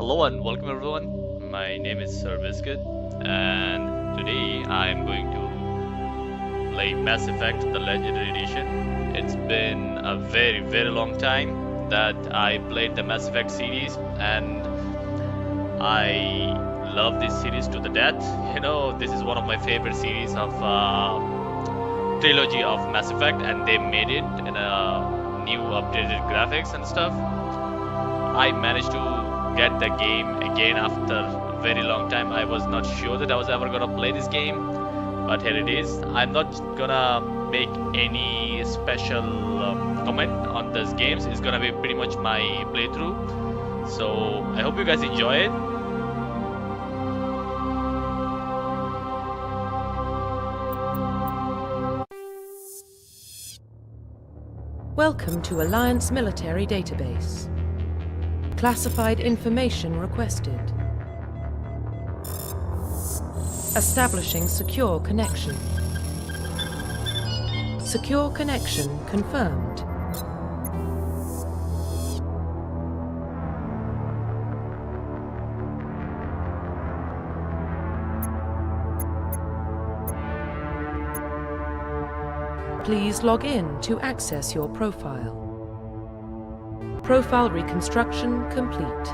Hello and welcome everyone. My name is Sir Biscuit, and today I'm going to play Mass Effect the Legendary Edition. It's been a very long time that I played the Mass Effect series, and I love this series to the death. You know, this is one of my favorite series of trilogy of Mass Effect, and they made it in a new updated graphics and stuff. I managed to get the game again after a very long time. I was not sure that I was ever gonna play this game, but here it is. I'm not gonna make any special comment on these games. It's gonna be pretty much my playthrough, so I hope you guys enjoy it. Welcome to Alliance Military Database. Classified information requested. Establishing secure connection. Secure connection confirmed. Please log in to access your profile. Profile reconstruction complete.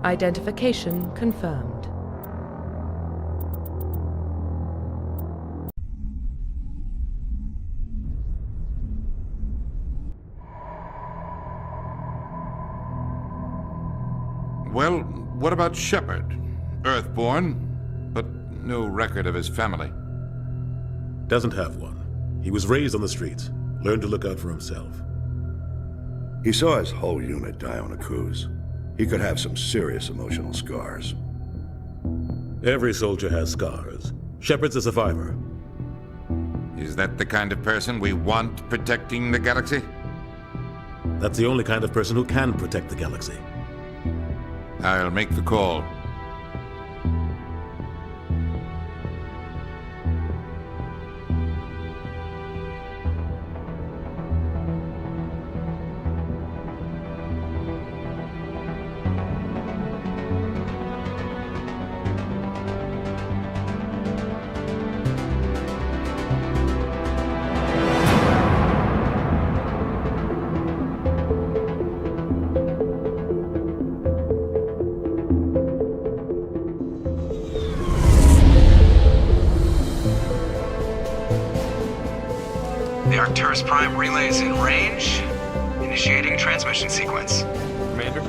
Identification confirmed. Well, what about Shepard? Earthborn, but no record of his family. Doesn't have one. He was raised on the streets, learned to look out for himself. He saw his whole unit die on a cruise. He could have some serious emotional scars. Every soldier has scars. Shepard's a survivor. Is that the kind of person we want protecting the galaxy? That's the only kind of person who can protect the galaxy. I'll make the call. The Arcturus Prime relay is in range. Initiating transmission sequence. Commander?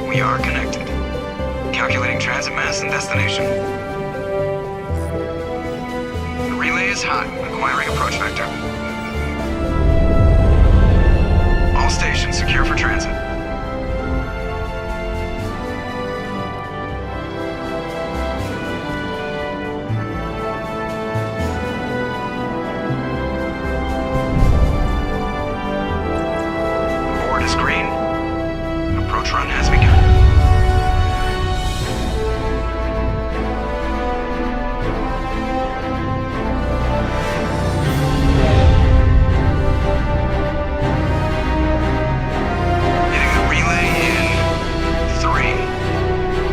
We are connected. Calculating transit mass and destination. The relay is hot, acquiring approach vector. All stations secure for transit. Run has begun. Hitting the relay in 3,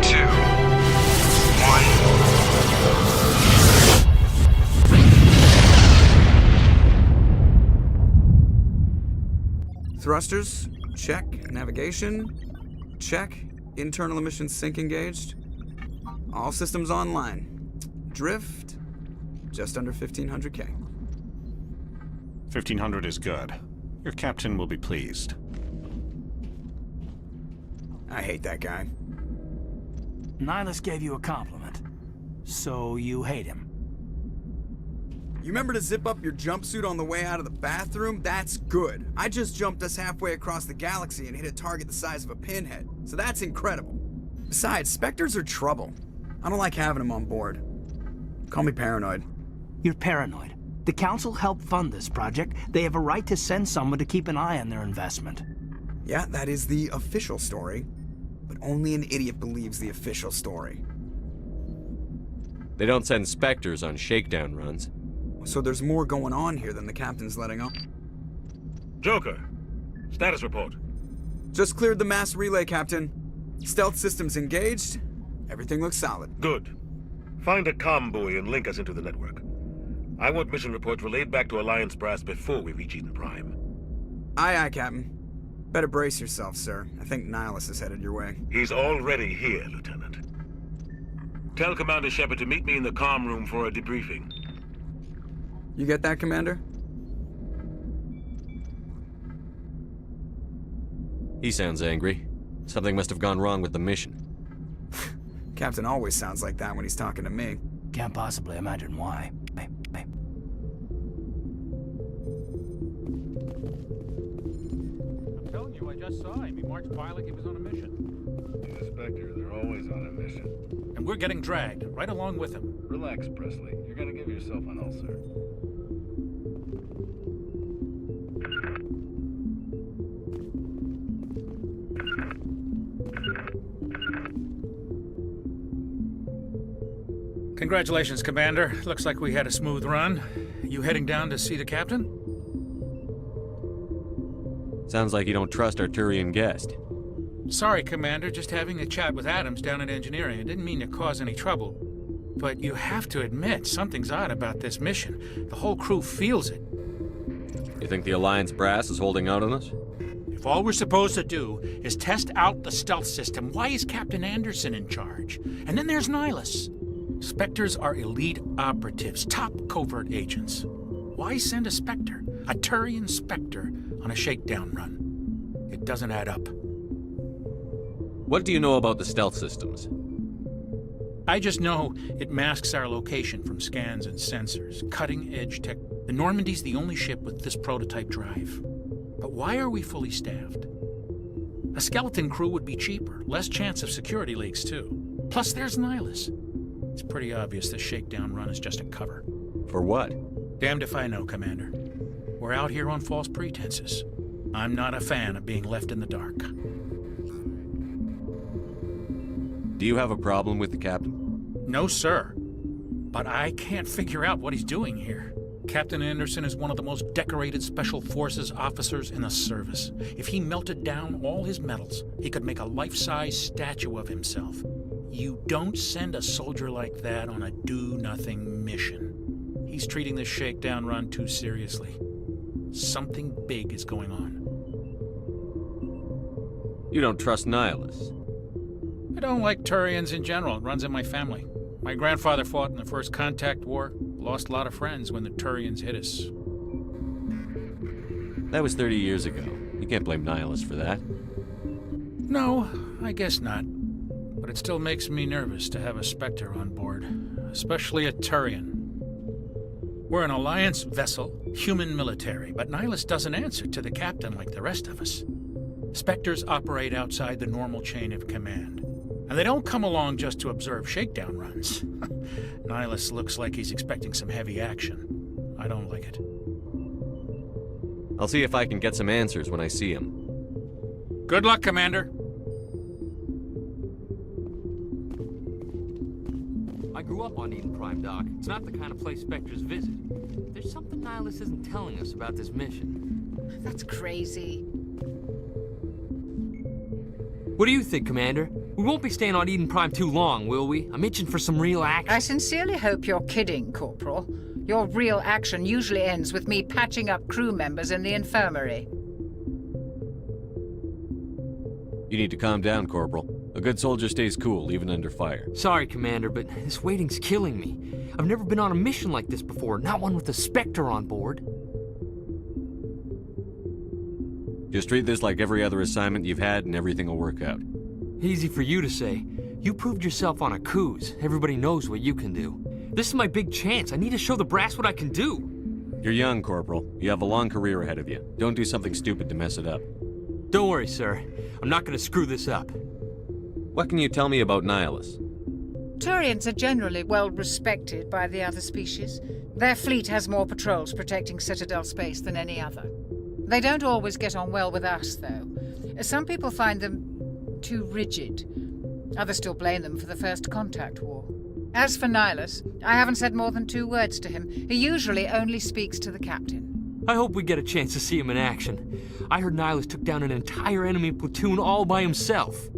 2, 1. Thrusters, check. Navigation, check. Internal emissions sync engaged. All systems online. Drift, just under 1500K. 1500 is good. Your captain will be pleased. I hate that guy. Nihilus gave you a compliment. So you hate him. You remember to zip up your jumpsuit on the way out of the bathroom? That's good. I just jumped us halfway across the galaxy and hit a target the size of a pinhead. So that's incredible. Besides, Spectres are trouble. I don't like having them on board. Call me paranoid. You're paranoid. The Council helped fund this project. They have a right to send someone to keep an eye on their investment. Yeah, that is the official story. But only an idiot believes the official story. They don't send Spectres on shakedown runs. So there's more going on here than the captain's letting on. Joker, status report. Just cleared the mass relay, Captain. Stealth systems engaged. Everything looks solid. Good. Find a comm buoy and link us into the network. I want mission reports relayed back to Alliance Brass before we reach Eden Prime. Aye, aye, Captain. Better brace yourself, sir. I think Nihilus is headed your way. He's already here, Lieutenant. Tell Commander Shepard to meet me in the comm room for a debriefing. You get that, Commander? He sounds angry. Something must have gone wrong with the mission. Captain always sounds like that when he's talking to me. Can't possibly imagine why. I'm telling you, I just saw him. He marched by like he was on a mission. The Spectres are always on a mission. And we're getting dragged, right along with him. Relax, Presley. You're gonna give yourself an ulcer. Congratulations, Commander. Looks like we had a smooth run. You heading down to see the captain? Sounds like you don't trust our Turian guest. Sorry, Commander. Just having a chat with Adams down at engineering. I didn't mean to cause any trouble. But you have to admit, something's odd about this mission. The whole crew feels it. You think the Alliance Brass is holding out on us? If all we're supposed to do is test out the stealth system, why is Captain Anderson in charge? And then there's Nihilus. Spectres are elite operatives, top covert agents. Why send a Spectre, a Turian Spectre, on a shakedown run? It doesn't add up. What do you know about the stealth systems? I just know it masks our location from scans and sensors. Cutting-edge tech. The Normandy's the only ship with this prototype drive. But why are we fully staffed? A skeleton crew would be cheaper, less chance of security leaks, too. Plus, there's Nihilus. It's pretty obvious this shakedown run is just a cover. For what? Damned if I know, Commander. We're out here on false pretenses. I'm not a fan of being left in the dark. Do you have a problem with the captain? No, sir. But I can't figure out what he's doing here. Captain Anderson is one of the most decorated Special Forces officers in the service. If he melted down all his medals, he could make a life-size statue of himself. You don't send a soldier like that on a do-nothing mission. He's treating this shakedown run too seriously. Something big is going on. You don't trust Nihilus? I don't like Turians in general. It runs in my family. My grandfather fought in the First Contact War. Lost a lot of friends when the Turians hit us. That was 30 years ago. You can't blame Nihilus for that. No, I guess not. But it still makes me nervous to have a Spectre on board, especially a Turian. We're an Alliance vessel, human military, but Nihilus doesn't answer to the captain like the rest of us. Spectres operate outside the normal chain of command. And they don't come along just to observe shakedown runs. Nihilus looks like he's expecting some heavy action. I don't like it. I'll see if I can get some answers when I see him. Good luck, Commander. I grew up on Eden Prime, Doc. It's not the kind of place Spectres visit. There's something Nihilus isn't telling us about this mission. That's crazy. What do you think, Commander? We won't be staying on Eden Prime too long, will we? I'm itching for some real action. I sincerely hope you're kidding, Corporal. Your real action usually ends with me patching up crew members in the infirmary. You need to calm down, Corporal. A good soldier stays cool, even under fire. Sorry, Commander, but this waiting's killing me. I've never been on a mission like this before, not one with a Spectre on board. Just treat this like every other assignment you've had and everything will work out. Easy for you to say. You proved yourself on a cruise. Everybody knows what you can do. This is my big chance. I need to show the brass what I can do. You're young, Corporal. You have a long career ahead of you. Don't do something stupid to mess it up. Don't worry, sir. I'm not going to screw this up. What can you tell me about Nihilus? Turians are generally well respected by the other species. Their fleet has more patrols protecting Citadel space than any other. They don't always get on well with us, though. Some people find them too rigid. Others still blame them for the First Contact War. As for Nihilus, I haven't said more than 2 words to him. He usually only speaks to the captain. I hope we get a chance to see him in action. I heard Nihilus took down an entire enemy platoon all by himself.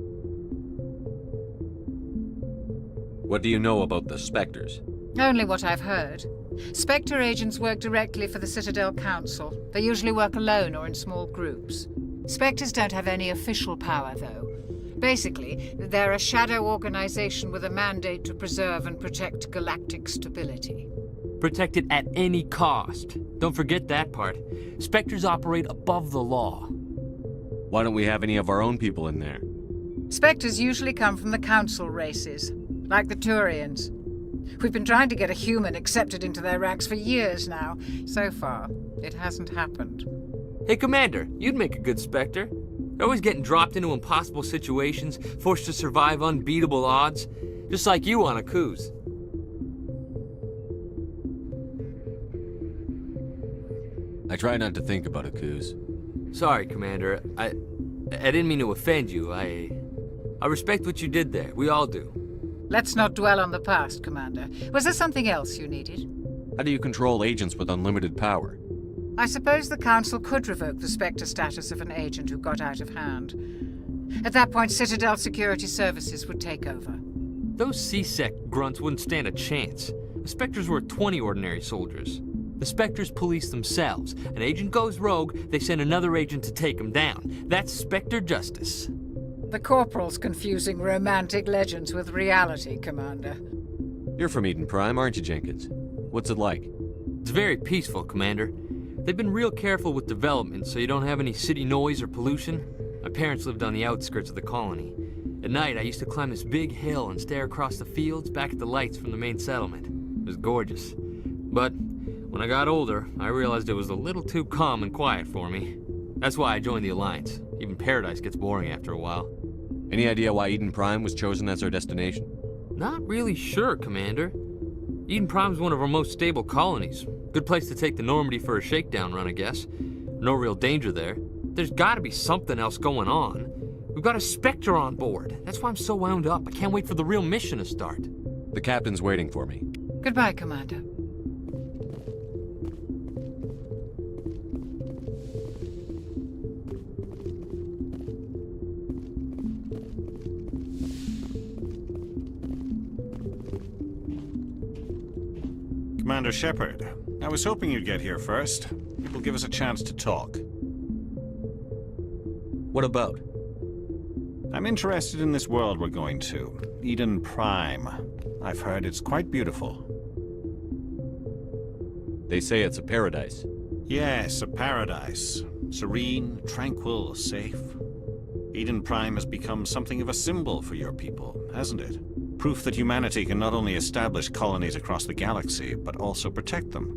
What do you know about the Spectres? Only what I've heard. Spectre agents work directly for the Citadel Council. They usually work alone or in small groups. Spectres don't have any official power, though. Basically, they're a shadow organization with a mandate to preserve and protect galactic stability. Protect it at any cost. Don't forget that part. Spectres operate above the law. Why don't we have any of our own people in there? Spectres usually come from the Council races, like the Turians. We've been trying to get a human accepted into their ranks for years now. So far, it hasn't happened. Hey, Commander, you'd make a good Spectre. You're always getting dropped into impossible situations, forced to survive unbeatable odds, just like you on a cruise. I try not to think about Akuz. Sorry, Commander. I didn't mean to offend you. I respect what you did there. We all do. Let's not dwell on the past, Commander. Was there something else you needed? How do you control agents with unlimited power? I suppose the Council could revoke the Spectre status of an agent who got out of hand. At that point, Citadel Security Services would take over. Those C-Sec grunts wouldn't stand a chance. The Spectres were 20 ordinary soldiers. The Spectres police themselves. An agent goes rogue, they send another agent to take him down. That's Spectre justice. The Corporal's confusing romantic legends with reality, Commander. You're from Eden Prime, aren't you, Jenkins? What's it like? It's very peaceful, Commander. They've been real careful with development so you don't have any city noise or pollution. My parents lived on the outskirts of the colony. At night, I used to climb this big hill and stare across the fields back at the lights from the main settlement. It was gorgeous. But when I got older, I realized it was a little too calm and quiet for me. That's why I joined the Alliance. Even Paradise gets boring after a while. Any idea why Eden Prime was chosen as our destination? Not really sure, Commander. Eden Prime's one of our most stable colonies. Good place to take the Normandy for a shakedown run, I guess. No real danger there. There's gotta be something else going on. We've got a Spectre on board. That's why I'm so wound up. I can't wait for the real mission to start. The captain's waiting for me. Goodbye, Commander. Commander Shepard, I was hoping you'd get here first. It will give us a chance to talk. What about? I'm interested in this world we're going to, Eden Prime. I've heard it's quite beautiful. They say it's a paradise. Yes, a paradise. Serene, tranquil, safe. Eden Prime has become something of a symbol for your people, hasn't it? Proof that humanity can not only establish colonies across the galaxy, but also protect them.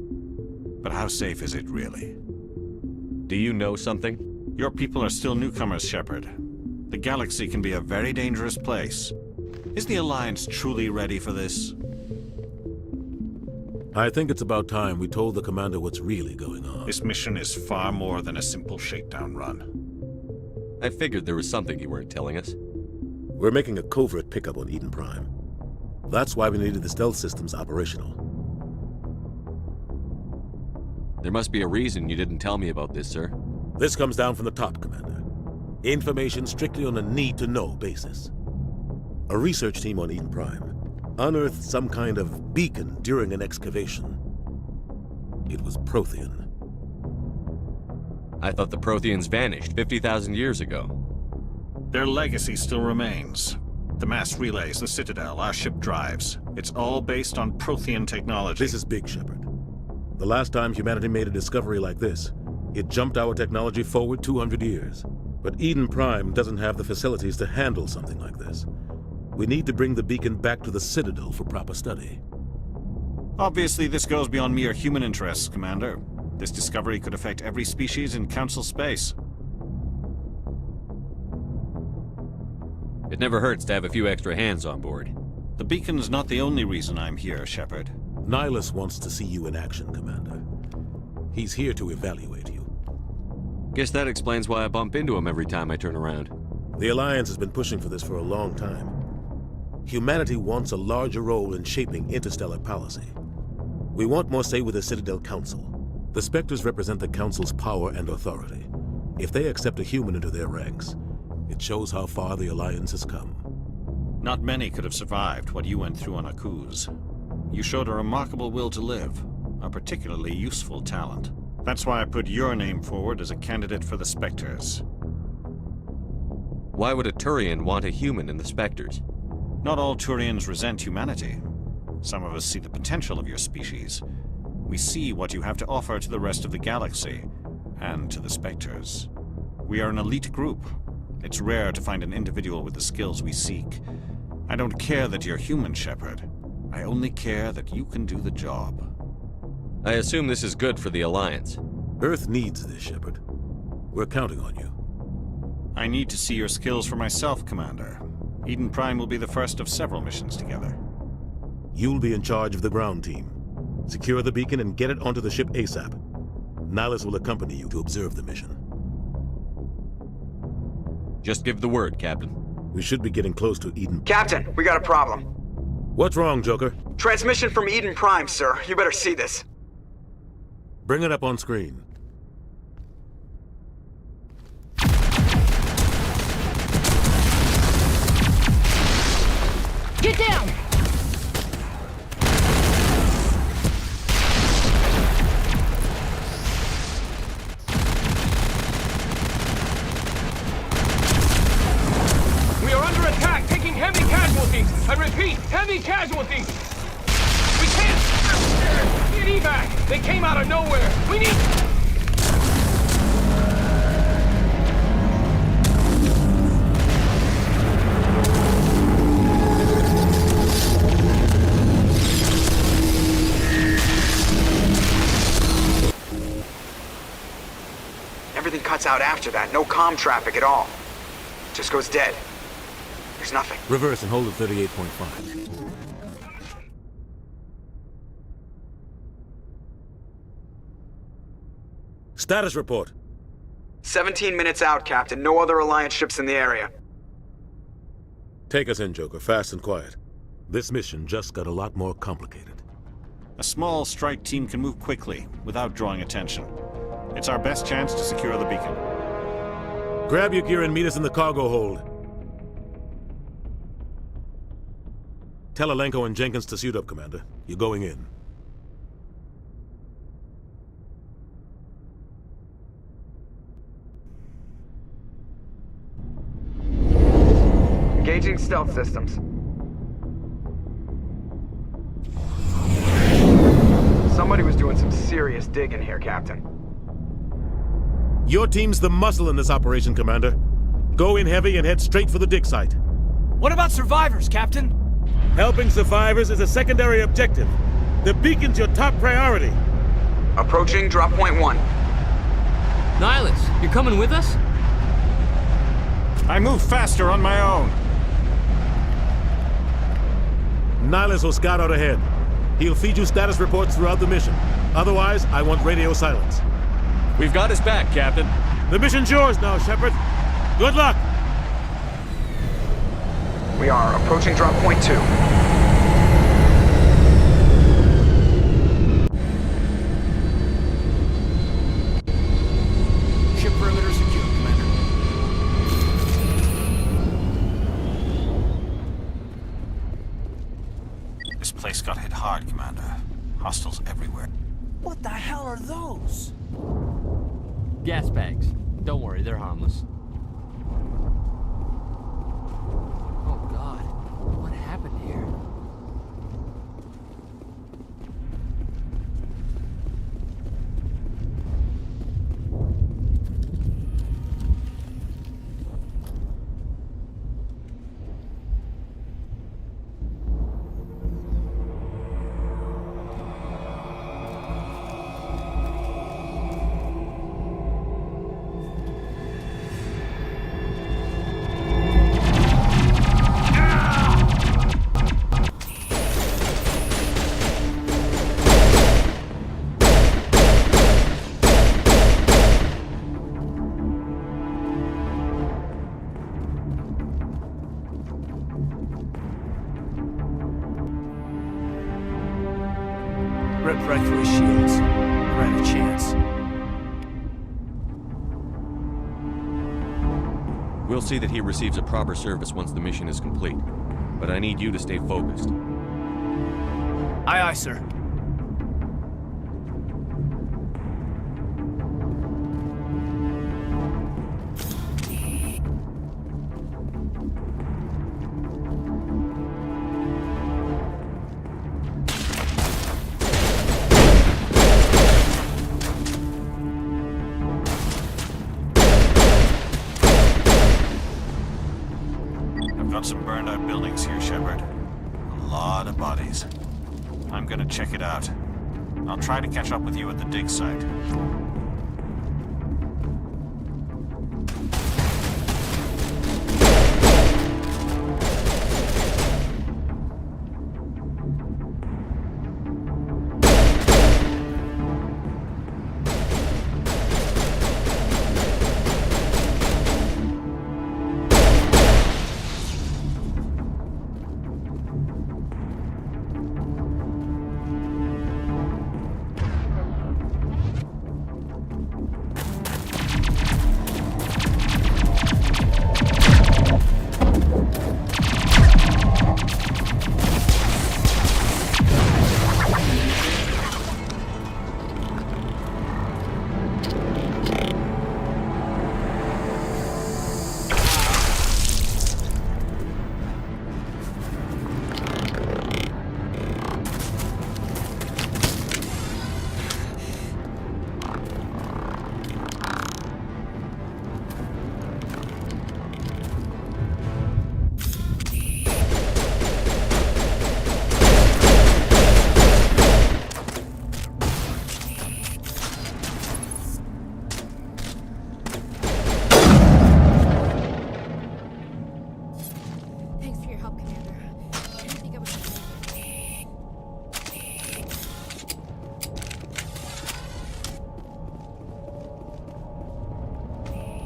But how safe is it, really? Do you know something? Your people are still newcomers, Shepard. The galaxy can be a very dangerous place. Is the Alliance truly ready for this? I think it's about time we told the Commander what's really going on. This mission is far more than a simple shakedown run. I figured there was something you weren't telling us. We're making a covert pickup on Eden Prime. That's why we needed the stealth systems operational. There must be a reason you didn't tell me about this, sir. This comes down from the top, Commander. Information strictly on a need-to-know basis. A research team on Eden Prime unearthed some kind of beacon during an excavation. It was Prothean. I thought the Protheans vanished 50,000 years ago. Their legacy still remains. The mass relays, the Citadel, our ship drives. It's all based on Prothean technology. This is big, Shepard. The last time humanity made a discovery like this, it jumped our technology forward 200 years. But Eden Prime doesn't have the facilities to handle something like this. We need to bring the beacon back to the Citadel for proper study. Obviously, this goes beyond mere human interests, Commander. This discovery could affect every species in Council space. It never hurts to have a few extra hands on board. The beacon's not the only reason I'm here, Shepard. Nihilus wants to see you in action, Commander. He's here to evaluate you. Guess that explains why I bump into him every time I turn around. The Alliance has been pushing for this for a long time. Humanity wants a larger role in shaping interstellar policy. We want more say with the Citadel Council. The Spectres represent the Council's power and authority. If they accept a human into their ranks, it shows how far the Alliance has come. Not many could have survived what you went through on Akuz. You showed a remarkable will to live, a particularly useful talent. That's why I put your name forward as a candidate for the Spectres. Why would a Turian want a human in the Spectres? Not all Turians resent humanity. Some of us see the potential of your species. We see what you have to offer to the rest of the galaxy, and to the Spectres. We are an elite group. It's rare to find an individual with the skills we seek. I don't care that you're human, Shepard. I only care that you can do the job. I assume this is good for the Alliance. Earth needs this, Shepard. We're counting on you. I need to see your skills for myself, Commander. Eden Prime will be the first of several missions together. You'll be in charge of the ground team. Secure the beacon and get it onto the ship ASAP. Nihilus will accompany you to observe the mission. Just give the word, Captain. We should be getting close to Eden. Captain, we got a problem. What's wrong, Joker? Transmission from Eden Prime, sir. You better see this. Bring it up on screen. Get down! We are under attack, taking heavy casualties. I repeat, heavy casualties. We can't get evac. They came out of nowhere. We need... Everything cuts out after that. No comm traffic at all. Just goes dead. There's nothing. Reverse and hold at 38.5. Status report. 17 minutes out, Captain. No other Alliance ships in the area. Take us in, Joker, fast and quiet. This mission just got a lot more complicated. A small strike team can move quickly, without drawing attention. It's our best chance to secure the beacon. Grab your gear and meet us in the cargo hold. Tell Alenko and Jenkins to suit up, Commander. You're going in. Engaging stealth systems. Somebody was doing some serious digging here, Captain. Your team's the muscle in this operation, Commander. Go in heavy and head straight for the dig site. What about survivors, Captain? Helping survivors is a secondary objective. The beacon's your top priority. Approaching drop point 1. Nihilus, you're coming with us? I move faster on my own. Nihilus will scout out ahead. He'll feed you status reports throughout the mission. Otherwise, I want radio silence. We've got his back, Captain. The mission's yours now, Shepard. Good luck! We are approaching drop point 2. Ship perimeter secure, Commander. This place got hit hard, Commander. Hostiles everywhere. What the hell are those? Gas bags. Don't worry, they're harmless. Oh God, what happened here? Ripped right through his shields. Never had a chance. We'll see that he receives a proper service once the mission is complete. But I need you to stay focused. Aye, aye, sir. I've got some burned out buildings here, Shepard. A lot of bodies. I'm gonna check it out. I'll try to catch up with you at the dig site.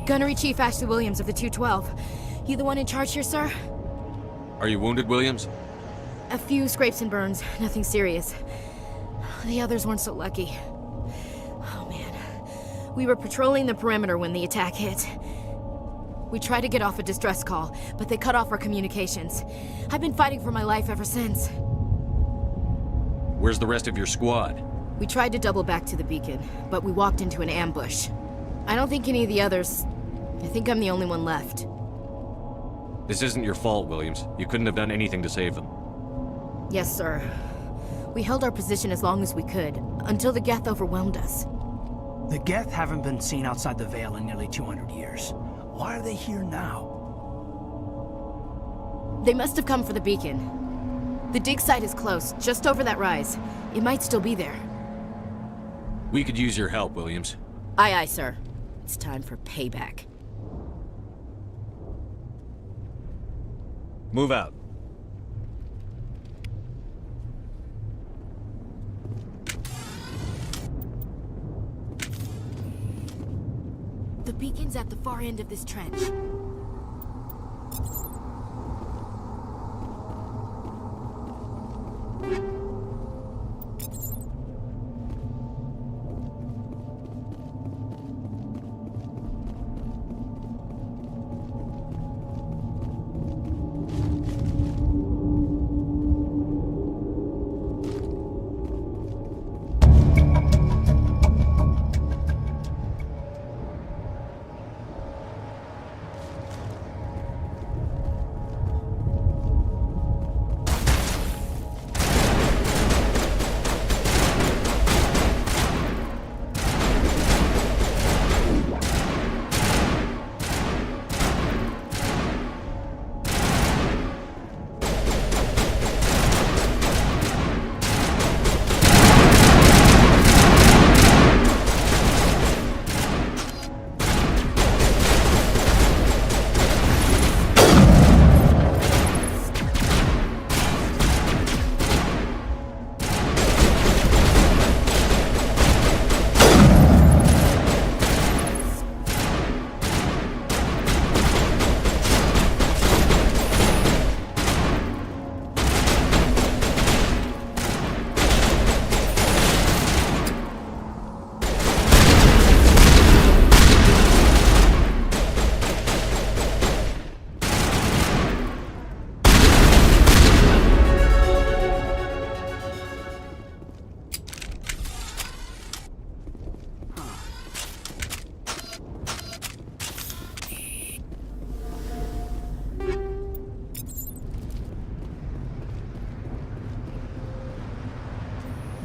Gunnery Chief Ashley Williams of the 212. You the one in charge here, sir? Are you wounded, Williams? A few scrapes and burns, nothing serious. The others weren't so lucky. Oh man. We were patrolling the perimeter when the attack hit. We tried to get off a distress call, but they cut off our communications. I've been fighting for my life ever since. Where's the rest of your squad? We tried to double back to the beacon, but we walked into an ambush. I don't think any of the others... I think I'm the only one left. This isn't your fault, Williams. You couldn't have done anything to save them. Yes, sir. We held our position as long as we could, until the Geth overwhelmed us. The Geth haven't been seen outside the Veil in nearly 200 years. Why are they here now? They must have come for the beacon. The dig site is close, just over that rise. It might still be there. We could use your help, Williams. Aye, aye, sir. It's time for payback. Move out. The beacon's at the far end of this trench.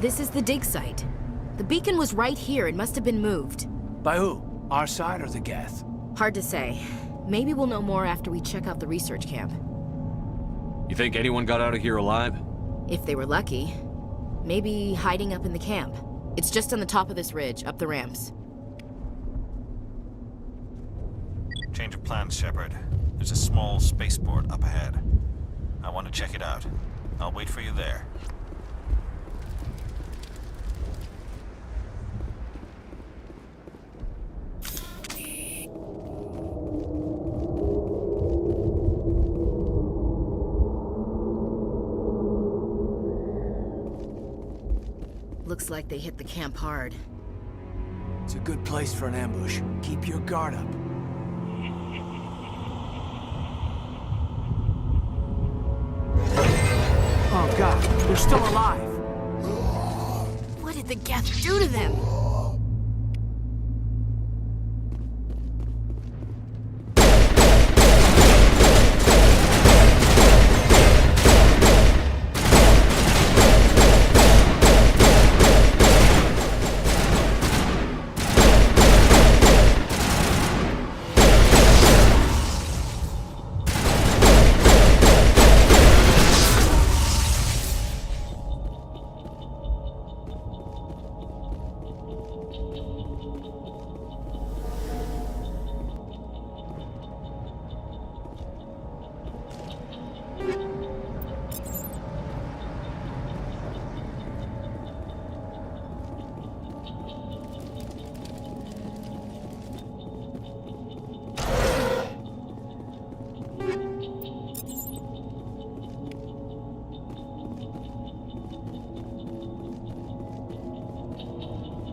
This is the dig site. The beacon was right here. It must have been moved. By who? Our side or the Geth? Hard to say. Maybe we'll know more after we check out the research camp. You think anyone got out of here alive? If they were lucky. Maybe hiding up in the camp. It's just on the top of this ridge, up the ramps. Change of plans, Shepard. There's a small spaceport up ahead. I want to check it out. I'll wait for you there. Looks like they hit the camp hard. It's a good place for an ambush. Keep your guard up. Oh god, they're still alive! What did the Geth do to them?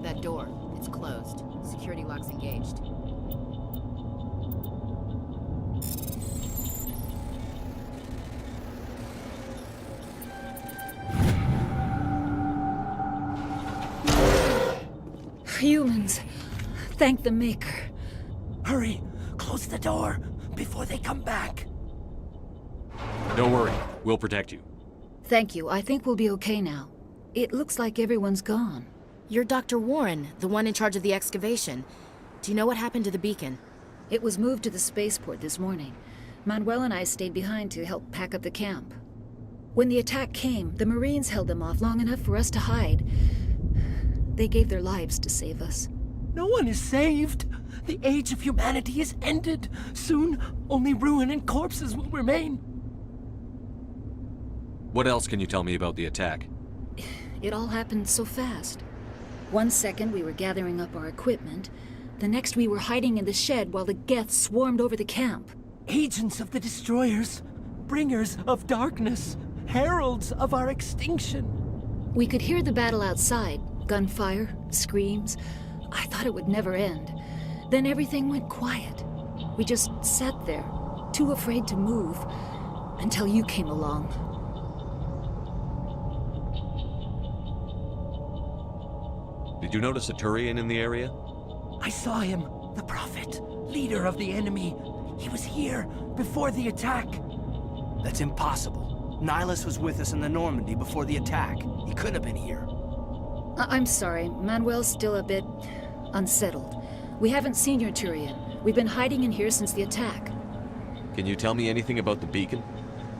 That door, it's closed. Security lock's engaged. Humans. Thank the Maker. Hurry! Close the door before they come back. Don't worry, we'll protect you. Thank you. I think we'll be okay now. It looks like everyone's gone. You're Dr. Warren, the one in charge of the excavation. Do you know what happened to the beacon? It was moved to the spaceport this morning. Manuel and I stayed behind to help pack up the camp. When the attack came, the Marines held them off long enough for us to hide. They gave their lives to save us. No one is saved. The age of humanity is ended. Soon, only ruin and corpses will remain. What else can you tell me about the attack? It all happened so fast. 1 second we were gathering up our equipment. The next we were hiding in the shed while the Geth swarmed over the camp. Agents of the Destroyers, bringers of darkness, heralds of our extinction. We could hear the battle outside. Gunfire, screams. I thought it would never end. Then everything went quiet. We just sat there, too afraid to move, until you came along. Did you notice a Turian in the area? I saw him, the Prophet, leader of the enemy. He was here before the attack. That's impossible. Nihilus was with us in the Normandy before the attack. He couldn't have been here. I'm sorry. Manuel's still a bit unsettled. We haven't seen your Turian. We've been hiding in here since the attack. Can you tell me anything about the beacon?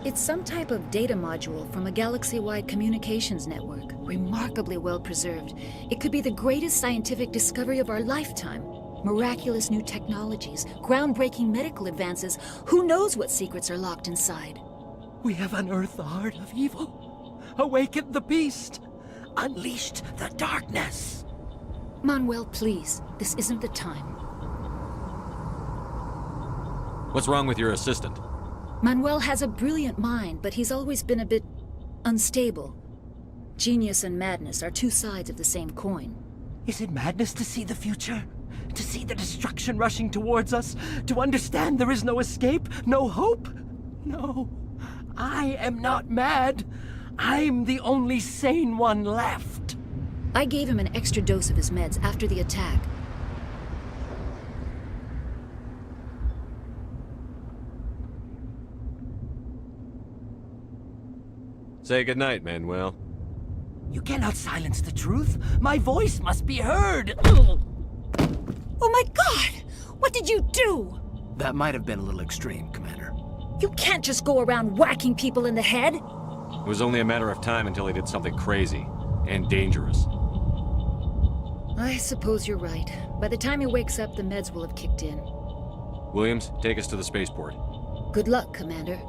It's some type of data module from a galaxy-wide communications network. Remarkably well preserved. It could be the greatest scientific discovery of our lifetime. Miraculous new technologies, groundbreaking medical advances. Who knows what secrets are locked inside? We have unearthed the heart of evil, awakened the beast, unleashed the darkness. Manuel, please. This isn't the time. What's wrong with your assistant? Manuel has a brilliant mind, but he's always been a bit unstable. Genius and madness are two sides of the same coin. Is it madness to see the future? To see the destruction rushing towards us? To understand there is no escape? No hope? No. I am not mad. I'm the only sane one left. I gave him an extra dose of his meds after the attack. Say goodnight, Manuel. You cannot silence the truth. My voice must be heard. Ugh. Oh my god! What did you do? That might have been a little extreme, Commander. You can't just go around whacking people in the head. It was only a matter of time until he did something crazy and dangerous. I suppose you're right. By the time he wakes up, the meds will have kicked in. Williams, take us to the spaceport. Good luck, Commander.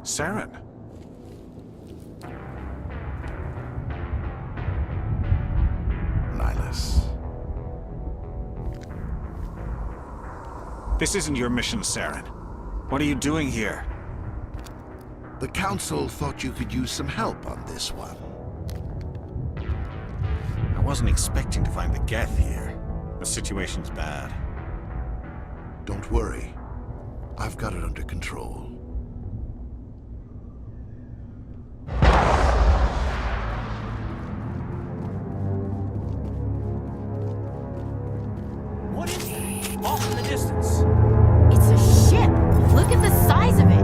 Saren. Nihilus. This isn't your mission, Saren. What are you doing here? The Council thought you could use some help on this one. I wasn't expecting to find the Geth here. The situation's bad. Don't worry. I've got it under control. What is that? Off in the distance. It's a ship. Look at the size of it.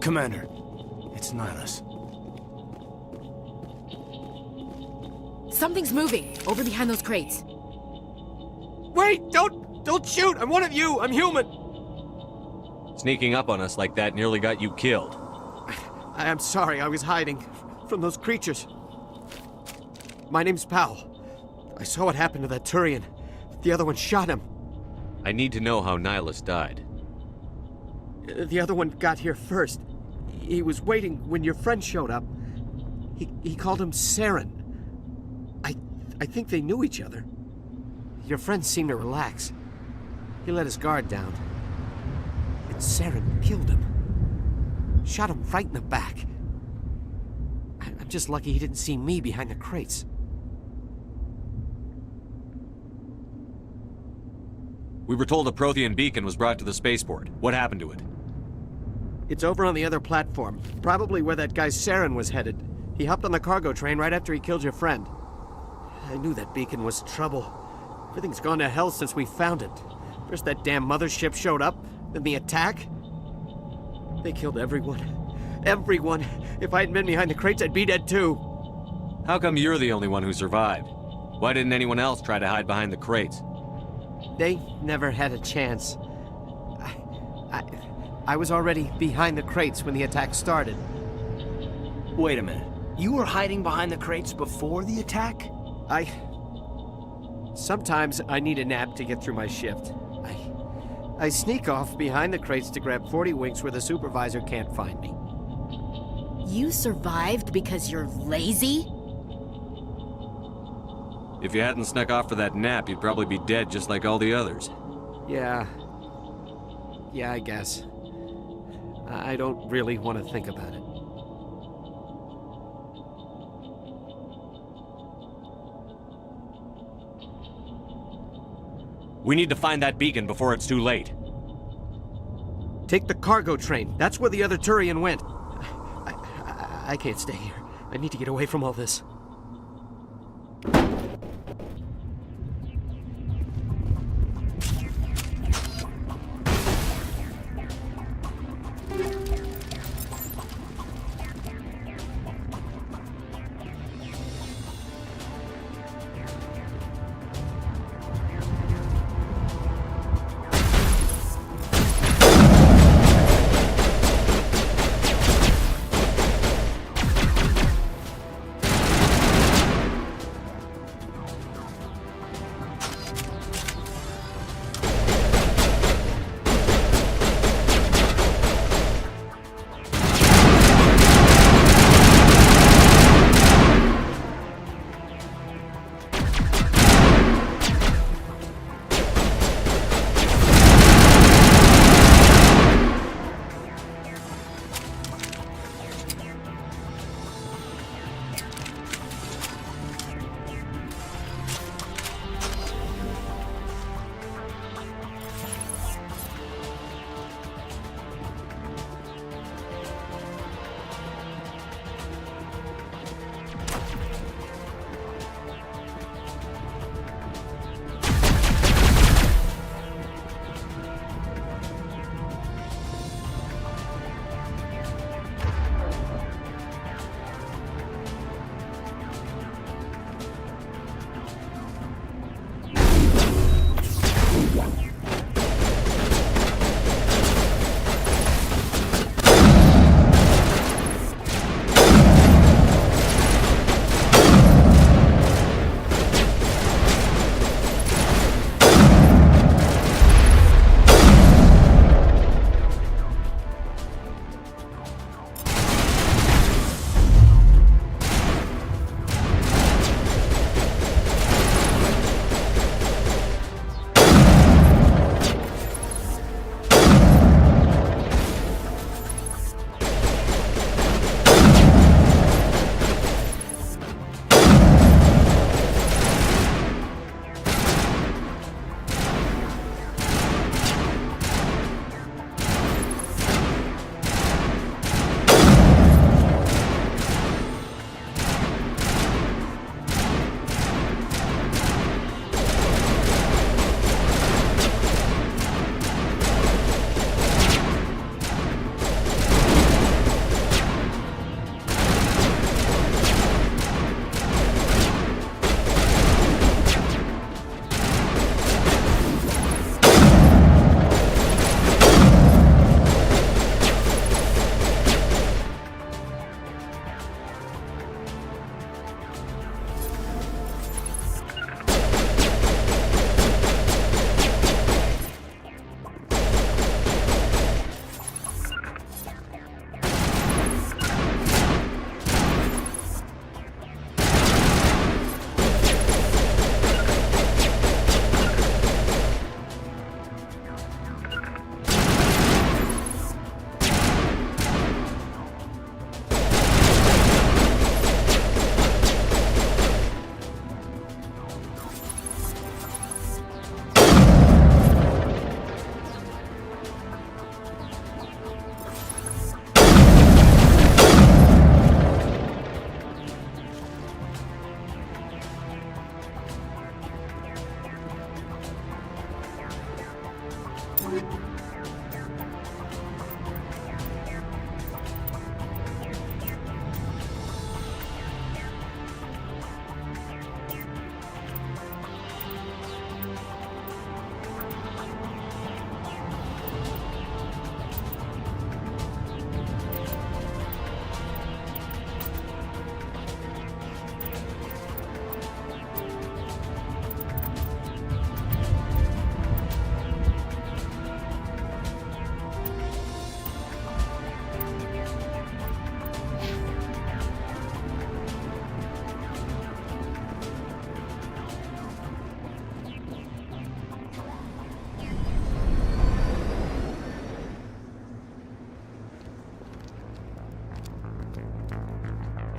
Commander, it's Nihilus. Something's moving over behind those crates. Wait! Don't shoot! I'm one of you! I'm human! Sneaking up on us like that nearly got you killed. I am sorry, I was hiding from those creatures. My name's Powell. I saw what happened to that Turian. The other one shot him. I need to know how Nihilus died. The other one got here first. He was waiting when your friend showed up. He called him Saren. I think they knew each other. Your friend seemed to relax. He let his guard down. And Saren killed him. Shot him right in the back. I'm just lucky he didn't see me behind the crates. We were told a Prothean beacon was brought to the spaceport. What happened to it? It's over on the other platform. Probably where that guy Saren was headed. He hopped on the cargo train right after he killed your friend. I knew that beacon was trouble. Everything's gone to hell since we found it. First that damn mothership showed up, then the attack. They killed everyone. Everyone! If I hadn't been behind the crates, I'd be dead too. How come you're the only one who survived? Why didn't anyone else try to hide behind the crates? They never had a chance. I was already behind the crates when the attack started. Wait a minute. You were hiding behind the crates before the attack? Sometimes I need a nap to get through my shift. I sneak off behind the crates to grab 40 winks where the supervisor can't find me. You survived because you're lazy? If you hadn't snuck off for that nap, you'd probably be dead just like all the others. Yeah, I guess. I don't really want to think about it. We need to find that beacon before it's too late. Take the cargo train. That's where the other Turian went. I can't stay here. I need to get away from all this.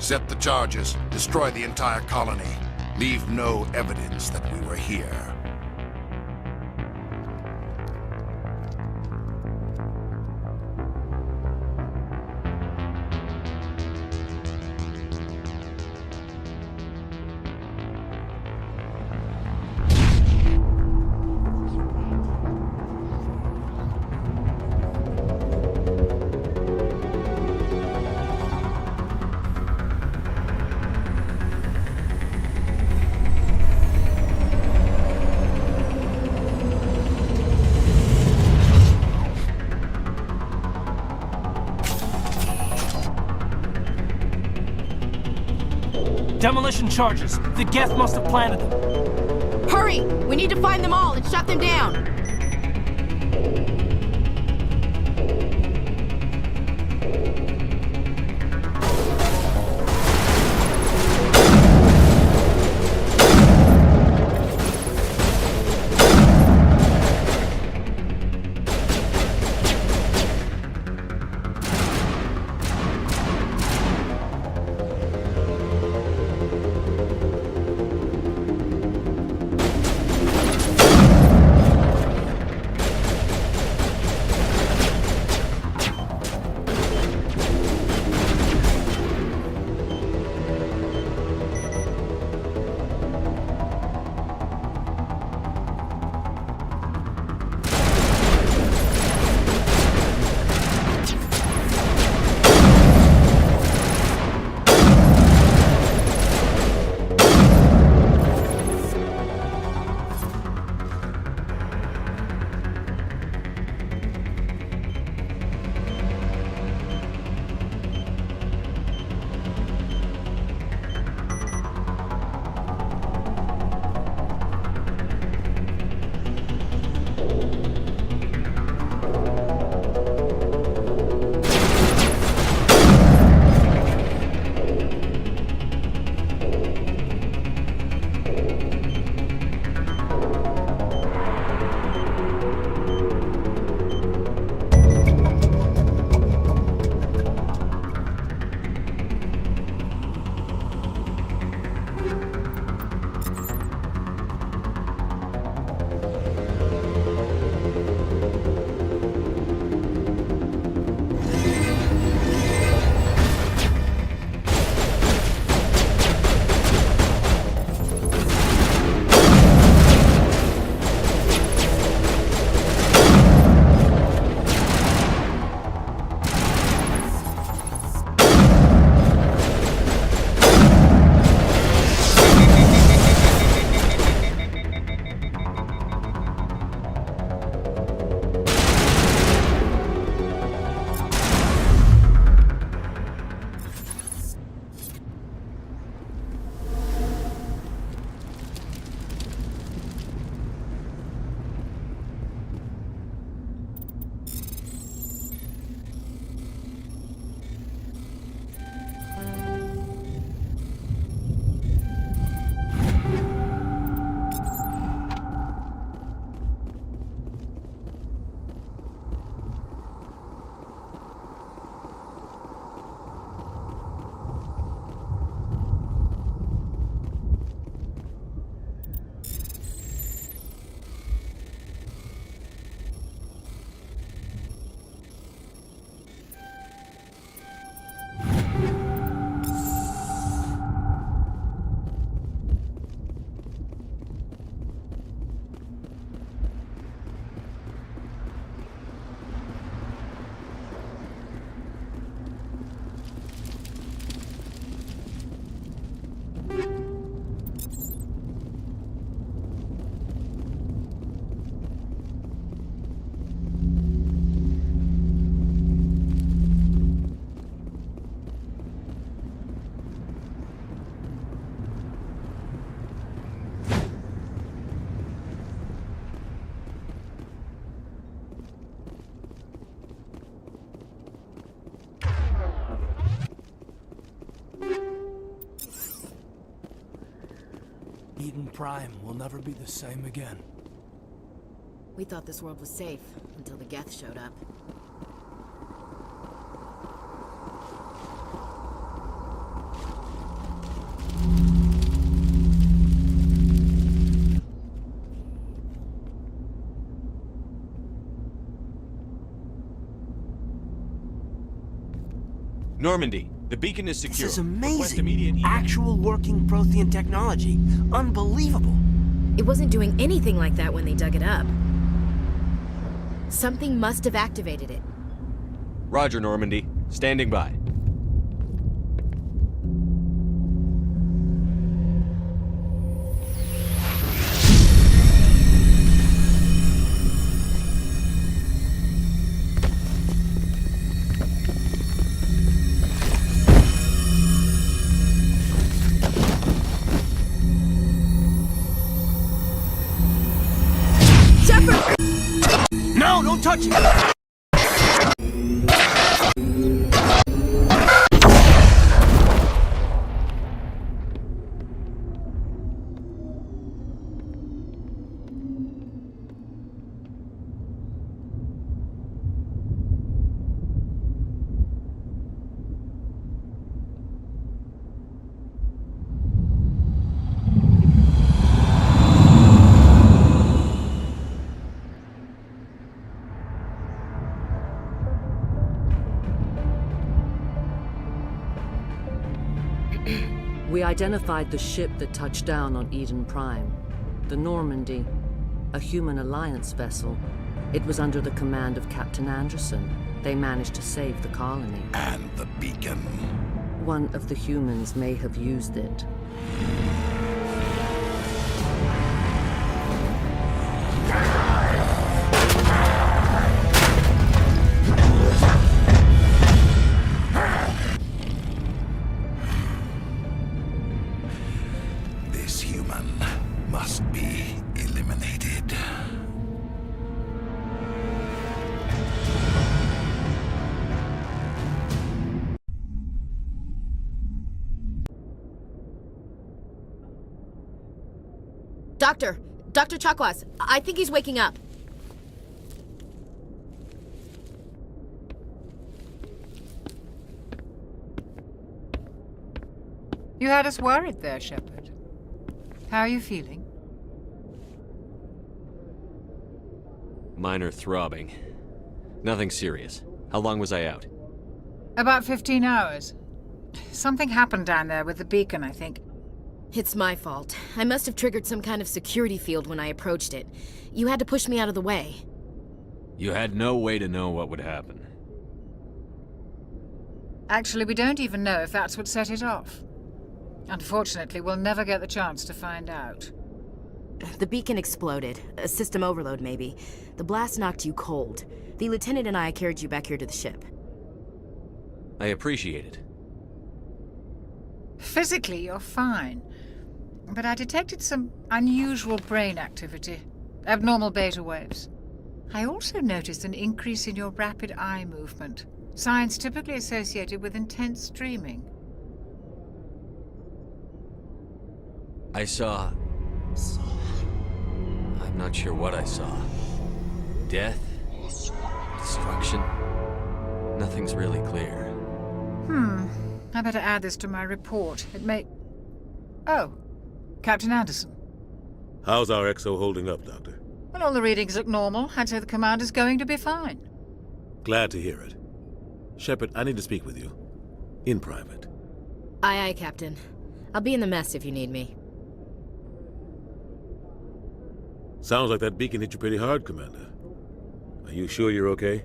Set the charges. Destroy the entire colony. Leave no evidence that we were here. Demolition charges. The Geth must have planted them. Hurry! We need to find them all and shut them down! Eden Prime will never be the same again. We thought this world was safe until the Geth showed up. Normandy, the beacon is secure. This is Request amazing. immediate Actual working Prothean technology. Unbelievable. It wasn't doing anything like that when they dug it up. Something must have activated it. Roger, Normandy. Standing by. touching! We identified the ship that touched down on Eden Prime. The Normandy, a human alliance vessel. It was under the command of Captain Anderson. They managed to save the colony. And the beacon. One of the humans may have used it. This human must be eliminated. Dr. Chakwas, I think he's waking up. You had us worried there, Shepard. How are you feeling? Minor throbbing. Nothing serious. How long was I out? About 15 hours. Something happened down there with the beacon, I think. It's my fault. I must have triggered some kind of security field when I approached it. You had to push me out of the way. You had no way to know what would happen. Actually, we don't even know if that's what set it off. Unfortunately, we'll never get the chance to find out. The beacon exploded. A system overload, maybe. The blast knocked you cold. The lieutenant and I carried you back here to the ship. I appreciate it. Physically, you're fine. But I detected some unusual brain activity. Abnormal beta waves. I also noticed an increase in your rapid eye movement. Signs typically associated with intense dreaming. I saw... I'm not sure what I saw. Death? Destruction? Nothing's really clear. I better add this to my report. It may... Oh, Captain Anderson. How's our XO holding up, Doctor? Well, all the readings look normal. I'd say the commander's going to be fine. Glad to hear it. Shepard, I need to speak with you. In private. Aye, aye, Captain. I'll be in the mess if you need me. Sounds like that beacon hit you pretty hard, Commander. Are you sure you're okay?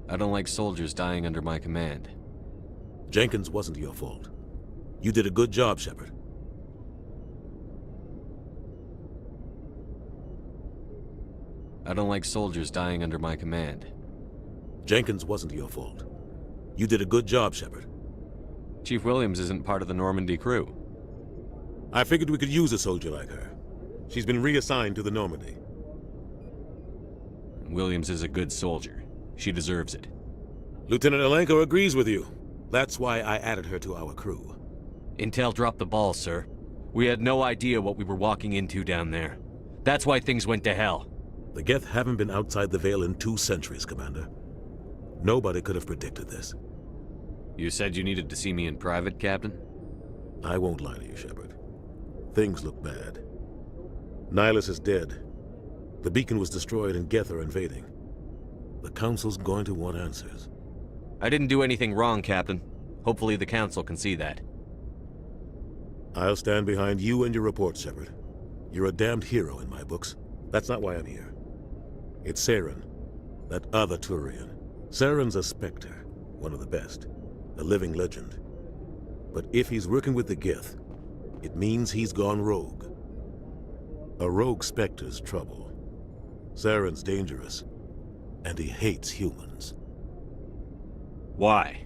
I don't like soldiers dying under my command. Jenkins wasn't your fault. You did a good job, Shepard. I don't like soldiers dying under my command. Jenkins wasn't your fault. You did a good job, Shepard. Chief Williams isn't part of the Normandy crew. I figured we could use a soldier like her. She's been reassigned to the Normandy. Williams is a good soldier. She deserves it. Lieutenant Alenko agrees with you. That's why I added her to our crew. Intel dropped the ball, sir. We had no idea what we were walking into down there. That's why things went to hell. The Geth haven't been outside the Veil in 2 centuries, Commander. Nobody could have predicted this. You said you needed to see me in private, Captain? I won't lie to you, Shepard. Things look bad. Nihilus is dead. The beacon was destroyed and Geth are invading. The Council's going to want answers. I didn't do anything wrong, Captain. Hopefully the Council can see that. I'll stand behind you and your report, Shepard. You're a damned hero in my books. That's not why I'm here. It's Saren, that other Turian. Saren's a Spectre, one of the best. A living legend. But if he's working with the Geth, it means he's gone rogue. A rogue Spectre's trouble. Saren's dangerous, and he hates humans. Why?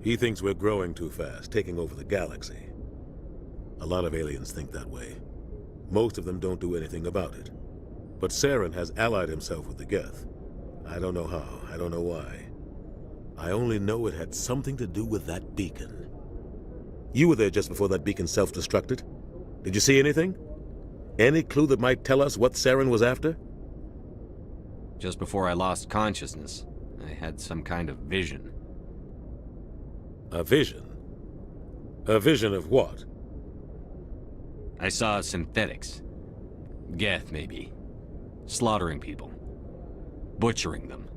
He thinks we're growing too fast, taking over the galaxy. A lot of aliens think that way. Most of them don't do anything about it. But Saren has allied himself with the Geth. I don't know how, I don't know why. I only know it had something to do with that beacon. You were there just before that beacon self-destructed. Did you see anything? Any clue that might tell us what Saren was after? Just before I lost consciousness, I had some kind of vision. A vision? A vision of what? I saw synthetics. Geth, maybe. Slaughtering people. Butchering them.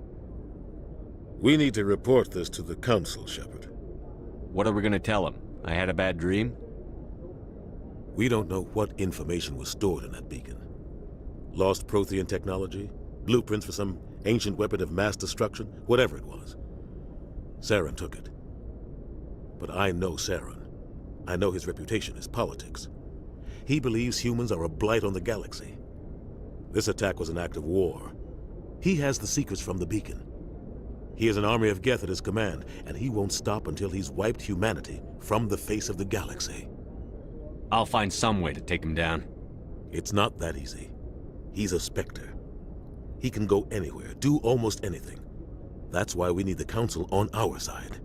We need to report this to the Council, Shepard. What are we gonna tell them? I had a bad dream? We don't know what information was stored in that beacon. Lost Prothean technology? Blueprints for some ancient weapon of mass destruction? Whatever it was. Saren took it. But I know Saren. I know his reputation is politics. He believes humans are a blight on the galaxy. This attack was an act of war. He has the secrets from the beacon. He has an army of Geth at his command, and he won't stop until he's wiped humanity from the face of the galaxy. I'll find some way to take him down. It's not that easy. He's a Spectre. He can go anywhere, do almost anything. That's why we need the Council on our side.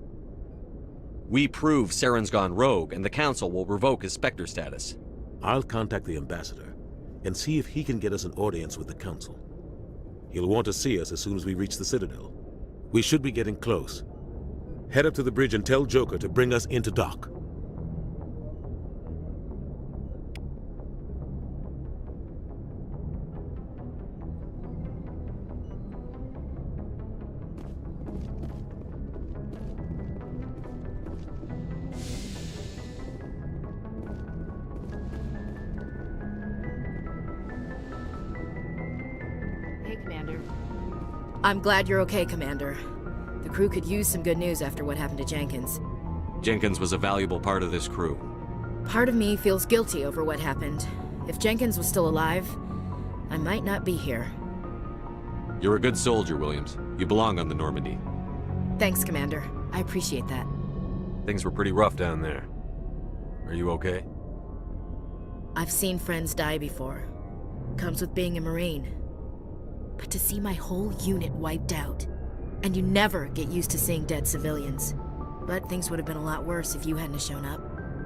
We prove Saren's gone rogue, and the Council will revoke his Spectre status. I'll contact the Ambassador and see if he can get us an audience with the Council. He'll want to see us as soon as we reach the Citadel. We should be getting close. Head up to the bridge and tell Joker to bring us into dock. Hey, Commander. I'm glad you're okay, Commander. The crew could use some good news after what happened to Jenkins. Jenkins was a valuable part of this crew. Part of me feels guilty over what happened. If Jenkins was still alive, I might not be here. You're a good soldier, Williams. You belong on the Normandy. Thanks, Commander. I appreciate that. Things were pretty rough down there. Are you okay? I've seen friends die before. Comes with being a Marine. But to see my whole unit wiped out, and you never get used to seeing dead civilians. But things would have been a lot worse if you hadn't shown up.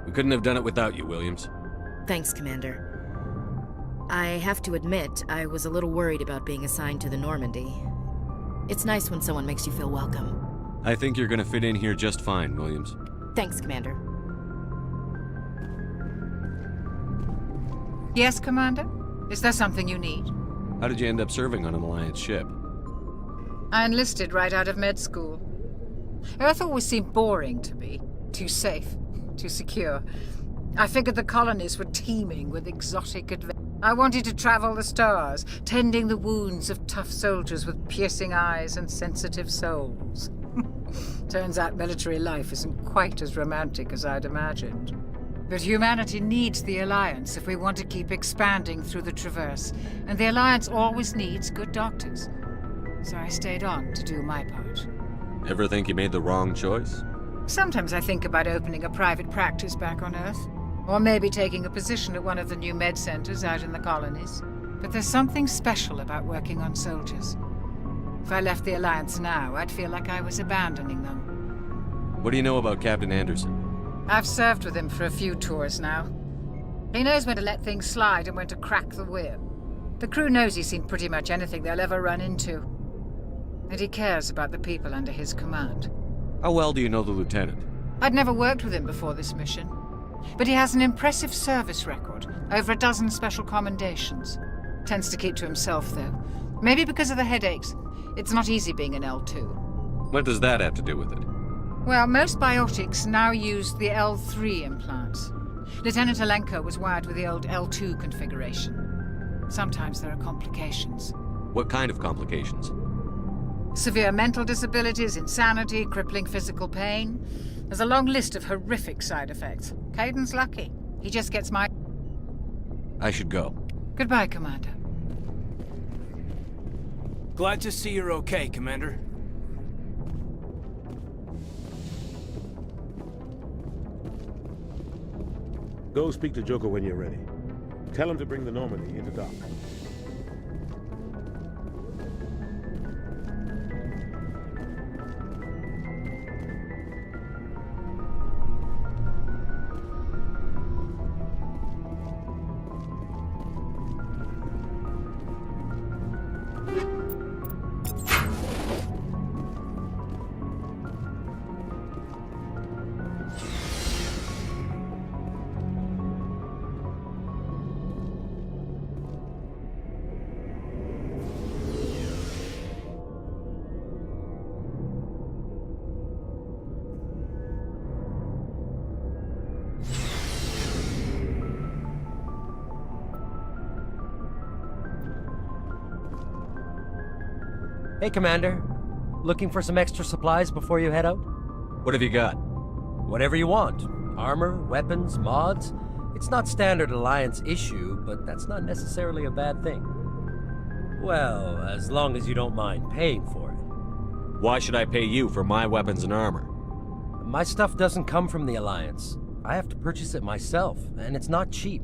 We couldn't have done it without you, Williams. Thanks, Commander. I have to admit, I was a little worried about being assigned to the Normandy. It's nice when someone makes you feel welcome. I think you're gonna fit in here just fine, Williams. Thanks, Commander. Yes, Commander? Is there something you need? How did you end up serving on an Alliance ship? I enlisted right out of med school. Earth always seemed boring to me. Too safe, too secure. I figured the colonies were teeming with exotic adventures. I wanted to travel the stars, tending the wounds of tough soldiers with piercing eyes and sensitive souls. Turns out military life isn't quite as romantic as I'd imagined. But humanity needs the Alliance if we want to keep expanding through the Traverse, and the Alliance always needs good doctors. So I stayed on to do my part. Ever think you made the wrong choice? Sometimes I think about opening a private practice back on Earth, or maybe taking a position at one of the new med centers out in the colonies. But there's something special about working on soldiers. If I left the Alliance now, I'd feel like I was abandoning them. What do you know about Captain Anderson? I've served with him for a few tours now. He knows when to let things slide and when to crack the whip. The crew knows he's seen pretty much anything they'll ever run into. And he cares about the people under his command. How well do you know the lieutenant? I'd never worked with him before this mission. But he has an impressive service record, over a dozen special commendations. Tends to keep to himself, though. Maybe because of the headaches. It's not easy being an L2. What does that have to do with it? Well, most biotics now use the L3 implants. Lieutenant Alenko was wired with the old L2 configuration. Sometimes there are complications. What kind of complications? Severe mental disabilities, insanity, crippling physical pain. There's a long list of horrific side effects. Caden's lucky. He just gets my... I should go. Goodbye, Commander. Glad to see you're okay, Commander. Go speak to Joker when you're ready. Tell him to bring the Normandy into dock. Hey, Commander. Looking for some extra supplies before you head out? What have you got? Whatever you want. Armor, weapons, mods. It's not standard Alliance issue, but that's not necessarily a bad thing. Well, as long as you don't mind paying for it. Why should I pay you for my weapons and armor? My stuff doesn't come from the Alliance. I have to purchase it myself, and it's not cheap.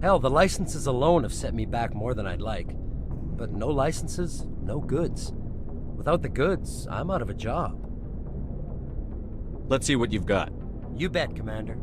Hell, the licenses alone have set me back more than I'd like. But no licenses, no goods. Without the goods, I'm out of a job. Let's see what you've got. You bet, Commander.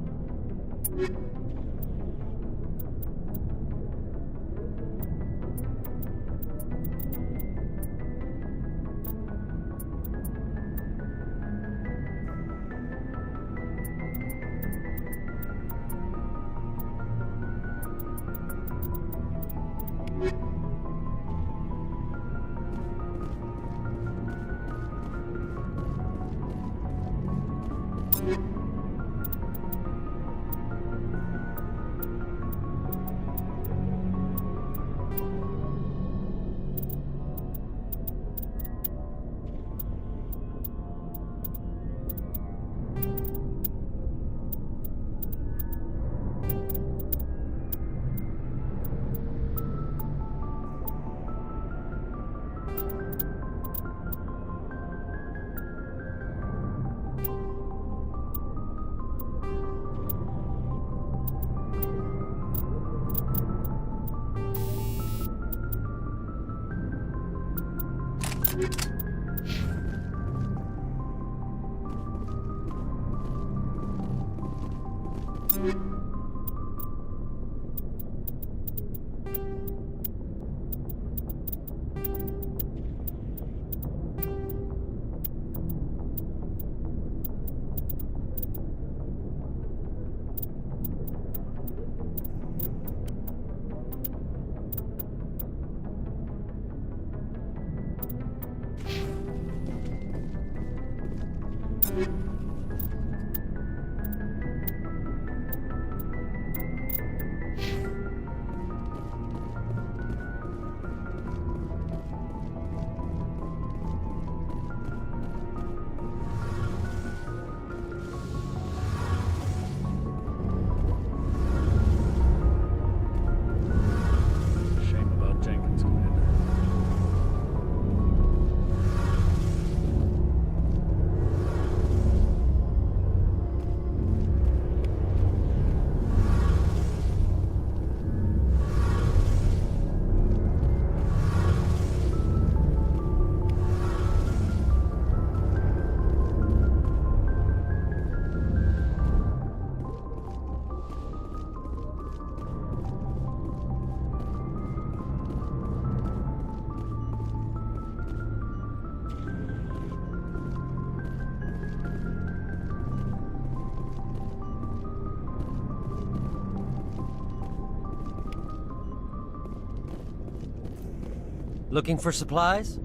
Looking for supplies?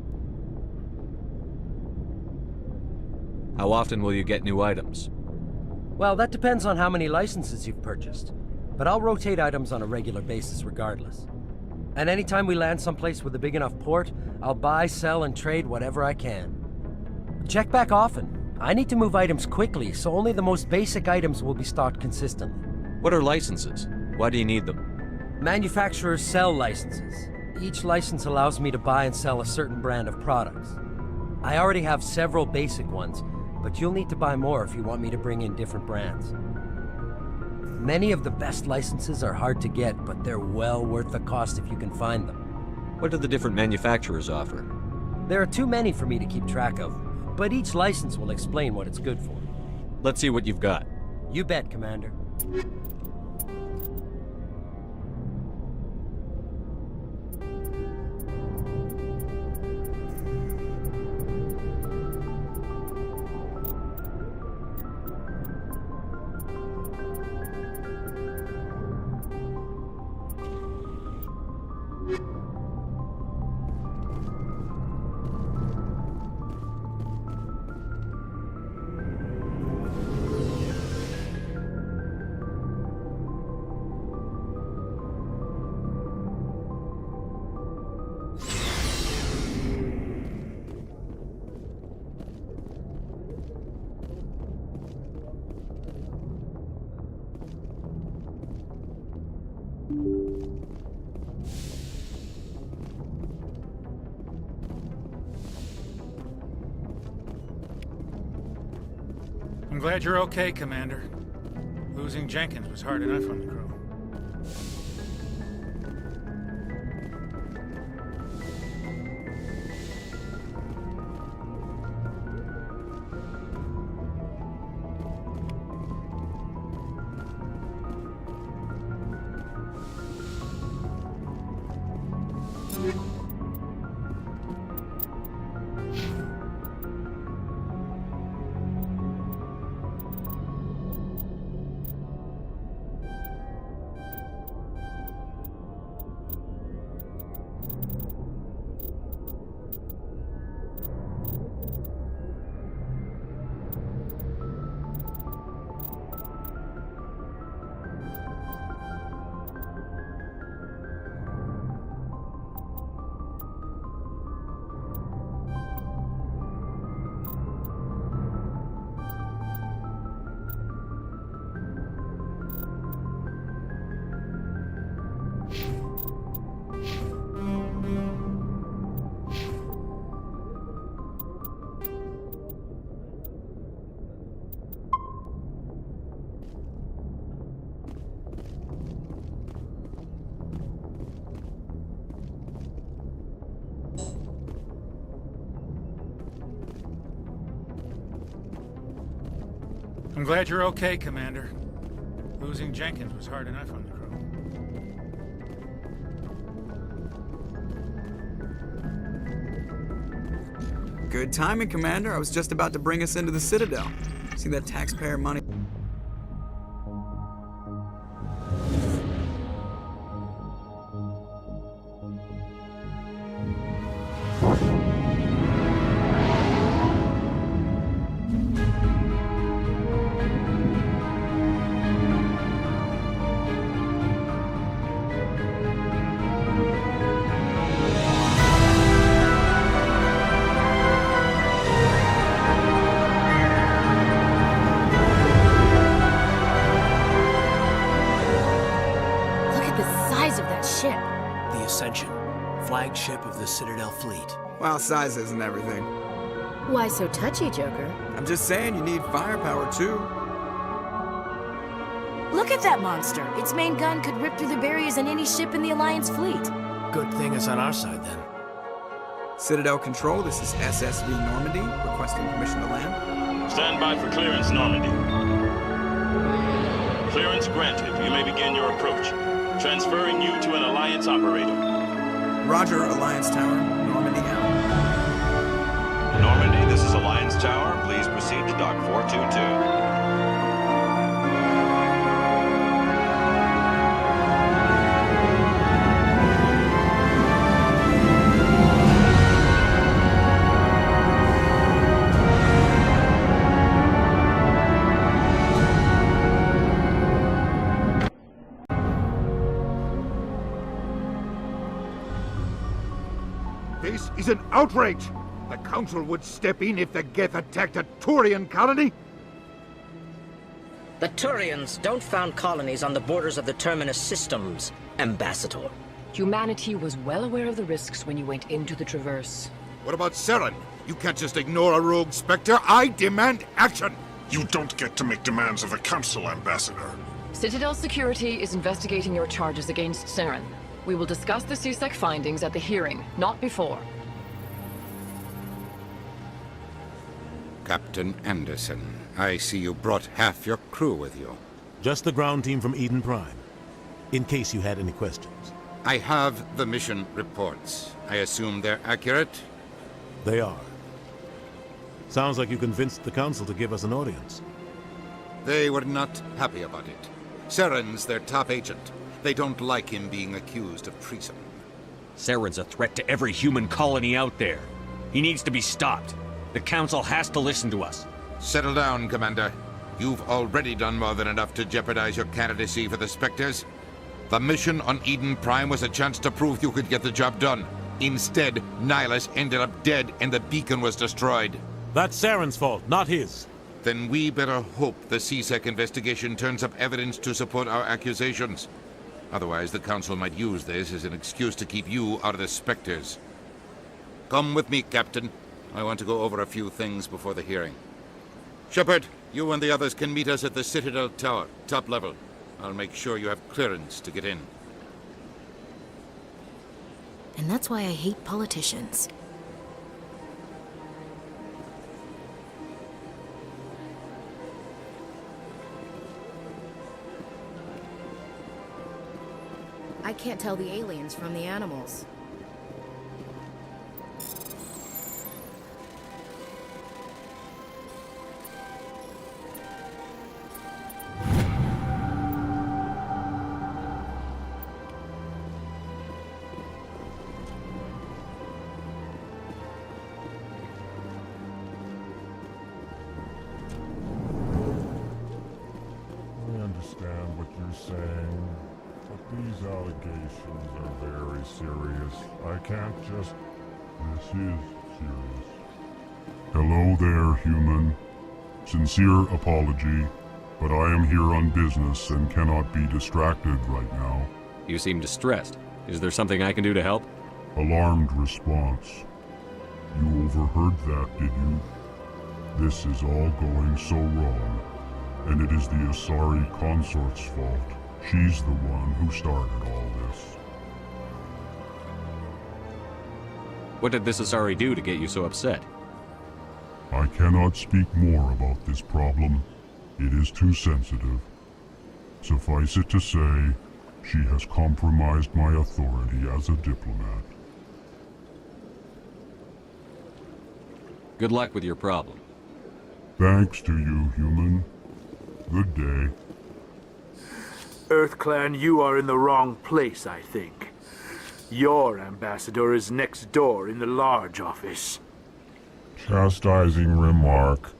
How often will you get new items? Well, that depends on how many licenses you've purchased. But I'll rotate items on a regular basis regardless. And anytime we land someplace with a big enough port, I'll buy, sell, and trade whatever I can. Check back often. I need to move items quickly, so only the most basic items will be stocked consistently. What are licenses? Why do you need them? Manufacturers sell licenses. Each license allows me to buy and sell a certain brand of products. I already have several basic ones, but you'll need to buy more if you want me to bring in different brands. Many of the best licenses are hard to get, but they're well worth the cost if you can find them. What do the different manufacturers offer? There are too many for me to keep track of, but each license will explain what it's good for. Let's see what you've got. You bet, Commander. I'm glad you're okay, Commander. Losing Jenkins was hard enough on the crew. I'm glad you're okay, Commander. Losing Jenkins was hard enough on the crew. Good timing, Commander. I was just about to bring us into the Citadel. See that taxpayer money? Flagship of the Citadel fleet. Well, size isn't everything. Why so touchy, Joker? I'm just saying you need firepower, too. Look at that monster. Its main gun could rip through the barriers in any ship in the Alliance fleet. Good thing it's on our side, then. Citadel Control, this is SSV Normandy, requesting permission to land. Stand by for clearance, Normandy. Clearance granted. You may begin your approach. Transferring you to an Alliance operator. Roger, Alliance Tower, Normandy out. Normandy, this is Alliance Tower. Please proceed to Dock 422. This is an outrage! The Council would step in if the Geth attacked a Turian colony? The Turians don't found colonies on the borders of the Terminus systems, Ambassador. Humanity was well aware of the risks when you went into the Traverse. What about Saren? You can't just ignore a rogue Spectre. I demand action! You don't get to make demands of the Council, Ambassador. Citadel Security is investigating your charges against Saren. We will discuss the CSEC findings at the hearing, not before. Captain Anderson, I see you brought half your crew with you. Just the ground team from Eden Prime, in case you had any questions. I have the mission reports. I assume they're accurate? They are. Sounds like you convinced the Council to give us an audience. They were not happy about it. Saren's their top agent. They don't like him being accused of treason. Saren's a threat to every human colony out there. He needs to be stopped. The Council has to listen to us. Settle down, Commander. You've already done more than enough to jeopardize your candidacy for the Spectres. The mission on Eden Prime was a chance to prove you could get the job done. Instead, Nihilus ended up dead and the beacon was destroyed. That's Saren's fault, not his. Then we better hope the CSEC investigation turns up evidence to support our accusations. Otherwise, the Council might use this as an excuse to keep you out of the Spectres. Come with me, Captain. I want to go over a few things before the hearing. Shepard, you and the others can meet us at the Citadel Tower, top level. I'll make sure you have clearance to get in. And that's why I hate politicians. I can't tell the aliens from the animals. Understand what you're saying, but these allegations are very serious. I can't just... This is serious. Hello there, human. Sincere apology, but I am here on business and cannot be distracted right now. You seem distressed. Is there something I can do to help? Alarmed response. You overheard that, did you? This is all going so wrong. And it is the Asari consort's fault. She's the one who started all this. What did this Asari do to get you so upset? I cannot speak more about this problem. It is too sensitive. Suffice it to say, she has compromised my authority as a diplomat. Good luck with your problem. Thanks to you, human. Good day. EarthClan, you are in the wrong place, I think. Your ambassador is next door in the large office. Chastising remark.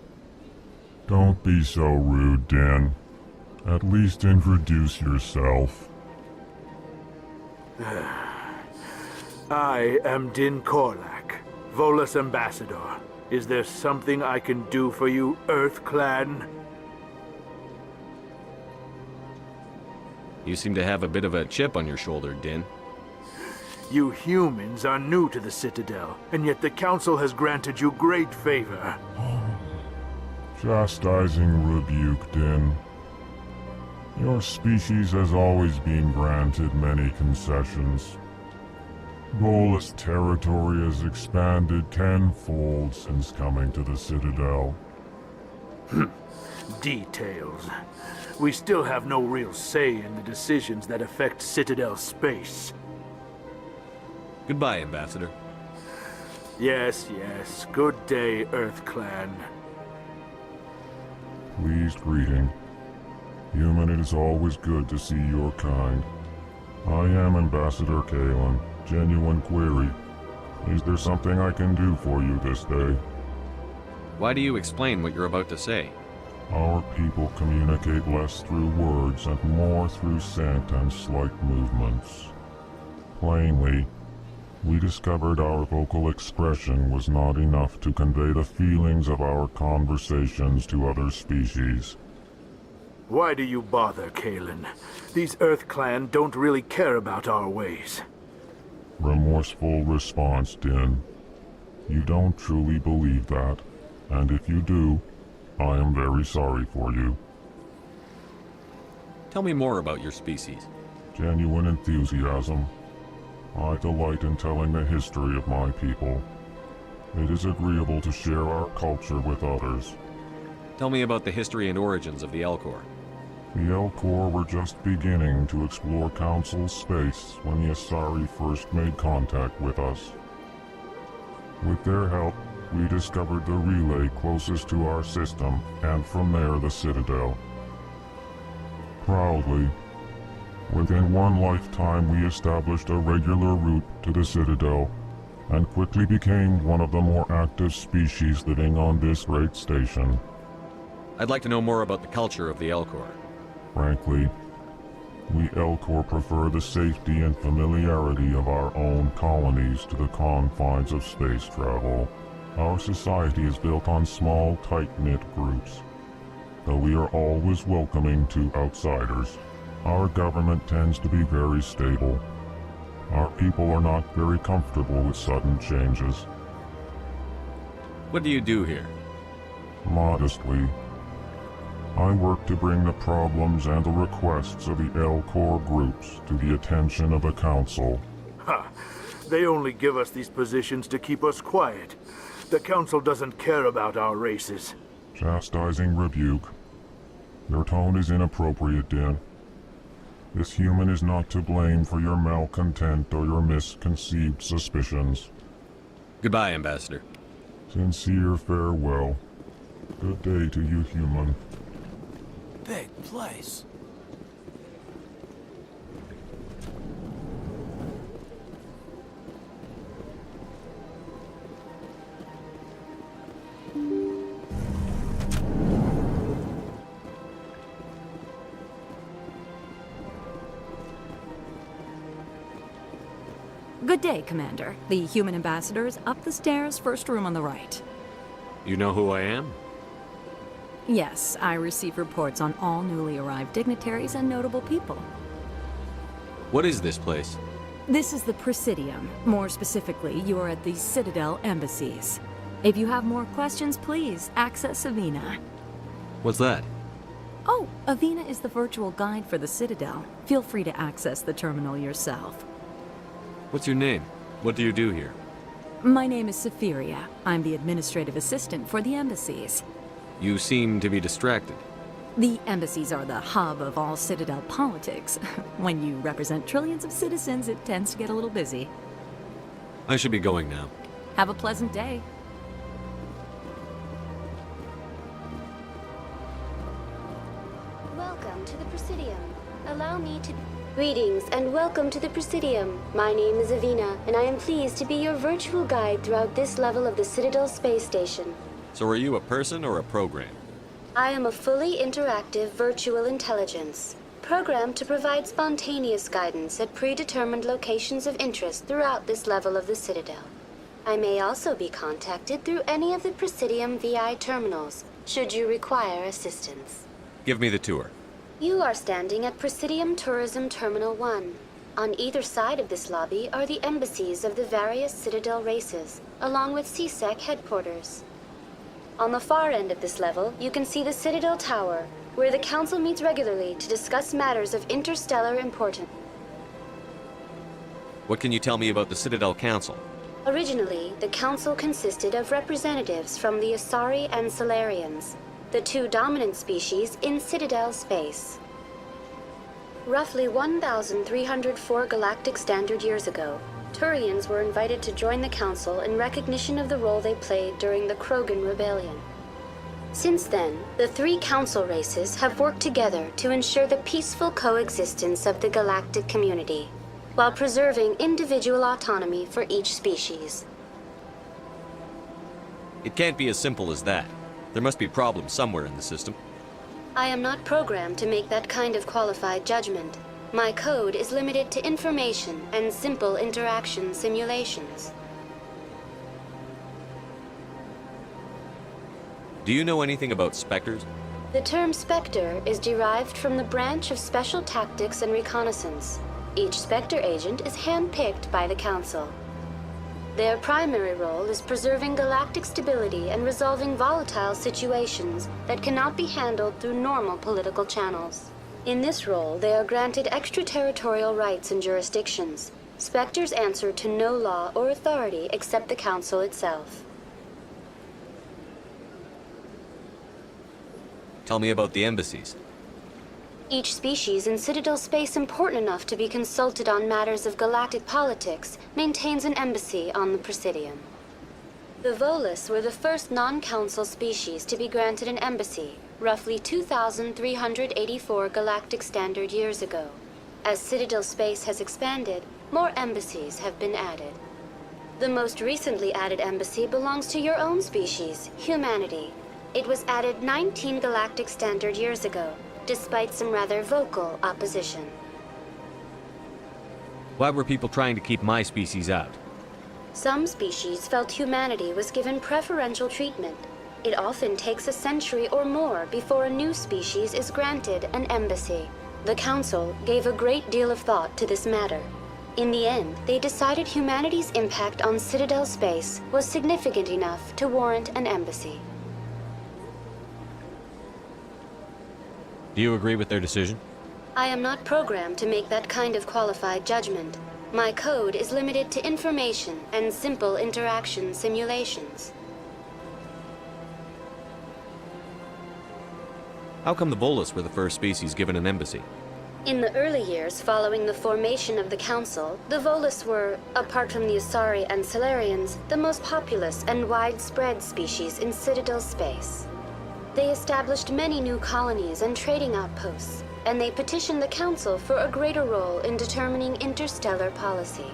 Don't be so rude, Din. At least introduce yourself. I am Din Korlak, Volus ambassador. Is there something I can do for you, EarthClan? You seem to have a bit of a chip on your shoulder, Din. You humans are new to the Citadel, and yet the Council has granted you great favor. Chastising rebuke, Din. Your species has always been granted many concessions. Volus territory has expanded tenfold since coming to the Citadel. Details. We still have no real say in the decisions that affect Citadel space. Goodbye, Ambassador. Yes, yes. Good day, EarthClan. Pleased greeting. Human, it is always good to see your kind. I am Ambassador Kalen. Genuine query. Is there something I can do for you this day? Why do you explain what you're about to say? Our people communicate less through words and more through scent and slight movements. Plainly, we discovered our vocal expression was not enough to convey the feelings of our conversations to other species. Why do you bother, Kalen? These EarthClan don't really care about our ways. Remorseful response, Din. You don't truly believe that, and if you do, I am very sorry for you. Tell me more about your species. Genuine enthusiasm. I delight in telling the history of my people. It is agreeable to share our culture with others. Tell me about the history and origins of the Elcor. The Elcor were just beginning to explore Council space when the Asari first made contact with us. With their help, we discovered the relay closest to our system, and from there the Citadel. Proudly, within one lifetime we established a regular route to the Citadel, and quickly became one of the more active species living on this great station. I'd like to know more about the culture of the Elcor. Frankly, we Elcor prefer the safety and familiarity of our own colonies to the confines of space travel. Our society is built on small, tight-knit groups, though we are always welcoming to outsiders. Our government tends to be very stable. Our people are not very comfortable with sudden changes. What do you do here? Modestly, I work to bring the problems and the requests of the L-Corps groups to the attention of the Council. Ha! They only give us these positions to keep us quiet. The Council doesn't care about our races. Chastising rebuke. Your tone is inappropriate, Din. This human is not to blame for your malcontent or your misconceived suspicions. Goodbye, Ambassador. Sincere farewell. Good day to you, human. Big place. Good day, Commander. The human ambassador is up the stairs, first room on the right. You know who I am? Yes, I receive reports on all newly arrived dignitaries and notable people. What is this place? This is the Presidium. More specifically, you are at the Citadel embassies. If you have more questions, please access Avina. What's that? Oh, Avina is the virtual guide for the Citadel. Feel free to access the terminal yourself. What's your name? What do you do here? My name is Safiria. I'm the administrative assistant for the embassies. You seem to be distracted. The embassies are the hub of all Citadel politics. When you represent trillions of citizens, it tends to get a little busy. I should be going now. Have a pleasant day. Welcome to the Presidium. Allow me to... Greetings and welcome to the Presidium. My name is Avina, and I am pleased to be your virtual guide throughout this level of the Citadel space station. So are you a person or a program? I am a fully interactive virtual intelligence, programmed to provide spontaneous guidance at predetermined locations of interest throughout this level of the Citadel. I may also be contacted through any of the Presidium VI terminals, should you require assistance. Give me the tour. You are standing at Presidium Tourism Terminal 1. On either side of this lobby are the embassies of the various Citadel races, along with CSEC headquarters. On the far end of this level, you can see the Citadel Tower, where the Council meets regularly to discuss matters of interstellar importance. What can you tell me about the Citadel Council? Originally, the Council consisted of representatives from the Asari and Solarians, the two dominant species in Citadel space. Roughly 1,304 galactic standard years ago, Turians were invited to join the Council in recognition of the role they played during the Krogan Rebellion. Since then, the three Council races have worked together to ensure the peaceful coexistence of the galactic community, while preserving individual autonomy for each species. It can't be as simple as that. There must be problems somewhere in the system. I am not programmed to make that kind of qualified judgment. My code is limited to information and simple interaction simulations. Do you know anything about Spectres? The term Spectre is derived from the branch of Special Tactics and Reconnaissance. Each Spectre agent is handpicked by the Council. Their primary role is preserving galactic stability and resolving volatile situations that cannot be handled through normal political channels. In this role, they are granted extraterritorial rights and jurisdictions. Spectres answer to no law or authority except the Council itself. Tell me about the embassies. Each species in Citadel space important enough to be consulted on matters of galactic politics maintains an embassy on the Presidium. The Volus were the first non-council species to be granted an embassy, roughly 2,384 galactic standard years ago. As Citadel space has expanded, more embassies have been added. The most recently added embassy belongs to your own species, humanity. It was added 19 galactic standard years ago, despite some rather vocal opposition. Why were people trying to keep my species out? Some species felt humanity was given preferential treatment. It often takes a century or more before a new species is granted an embassy. The Council gave a great deal of thought to this matter. In the end, they decided humanity's impact on Citadel space was significant enough to warrant an embassy. Do you agree with their decision? I am not programmed to make that kind of qualified judgment. My code is limited to information and simple interaction simulations. How come the Volus were the first species given an embassy? In the early years following the formation of the Council, the Volus were, apart from the Asari and Solarians, the most populous and widespread species in Citadel space. They established many new colonies and trading outposts, and they petitioned the Council for a greater role in determining interstellar policy.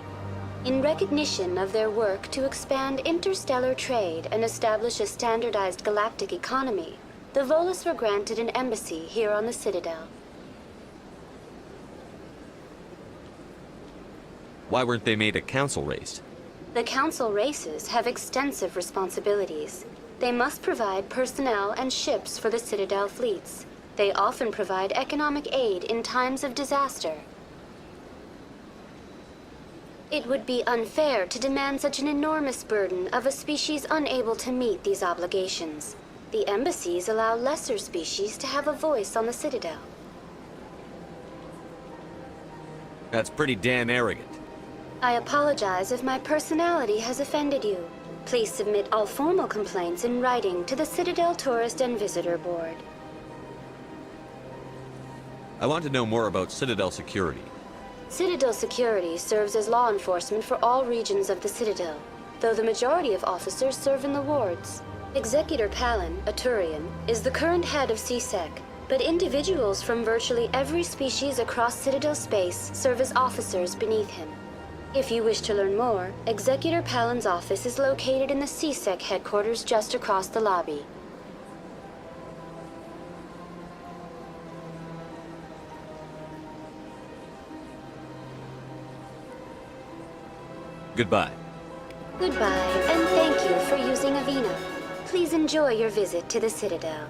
In recognition of their work to expand interstellar trade and establish a standardized galactic economy, the Volus were granted an embassy here on the Citadel. Why weren't they made a council race? The Council races have extensive responsibilities. They must provide personnel and ships for the Citadel fleets. They often provide economic aid in times of disaster. It would be unfair to demand such an enormous burden of a species unable to meet these obligations. The embassies allow lesser species to have a voice on the Citadel. That's pretty damn arrogant. I apologize if my personality has offended you. Please submit all formal complaints in writing to the Citadel Tourist and Visitor Board. I want to know more about Citadel security. Citadel security serves as law enforcement for all regions of the Citadel, though the majority of officers serve in the wards. Executor Palin, a Turian, is the current head of CSEC, but individuals from virtually every species across Citadel space serve as officers beneath him. If you wish to learn more, Executor Palin's office is located in the CSEC headquarters just across the lobby. Goodbye. Goodbye, and thank you for using Avina. Please enjoy your visit to the Citadel.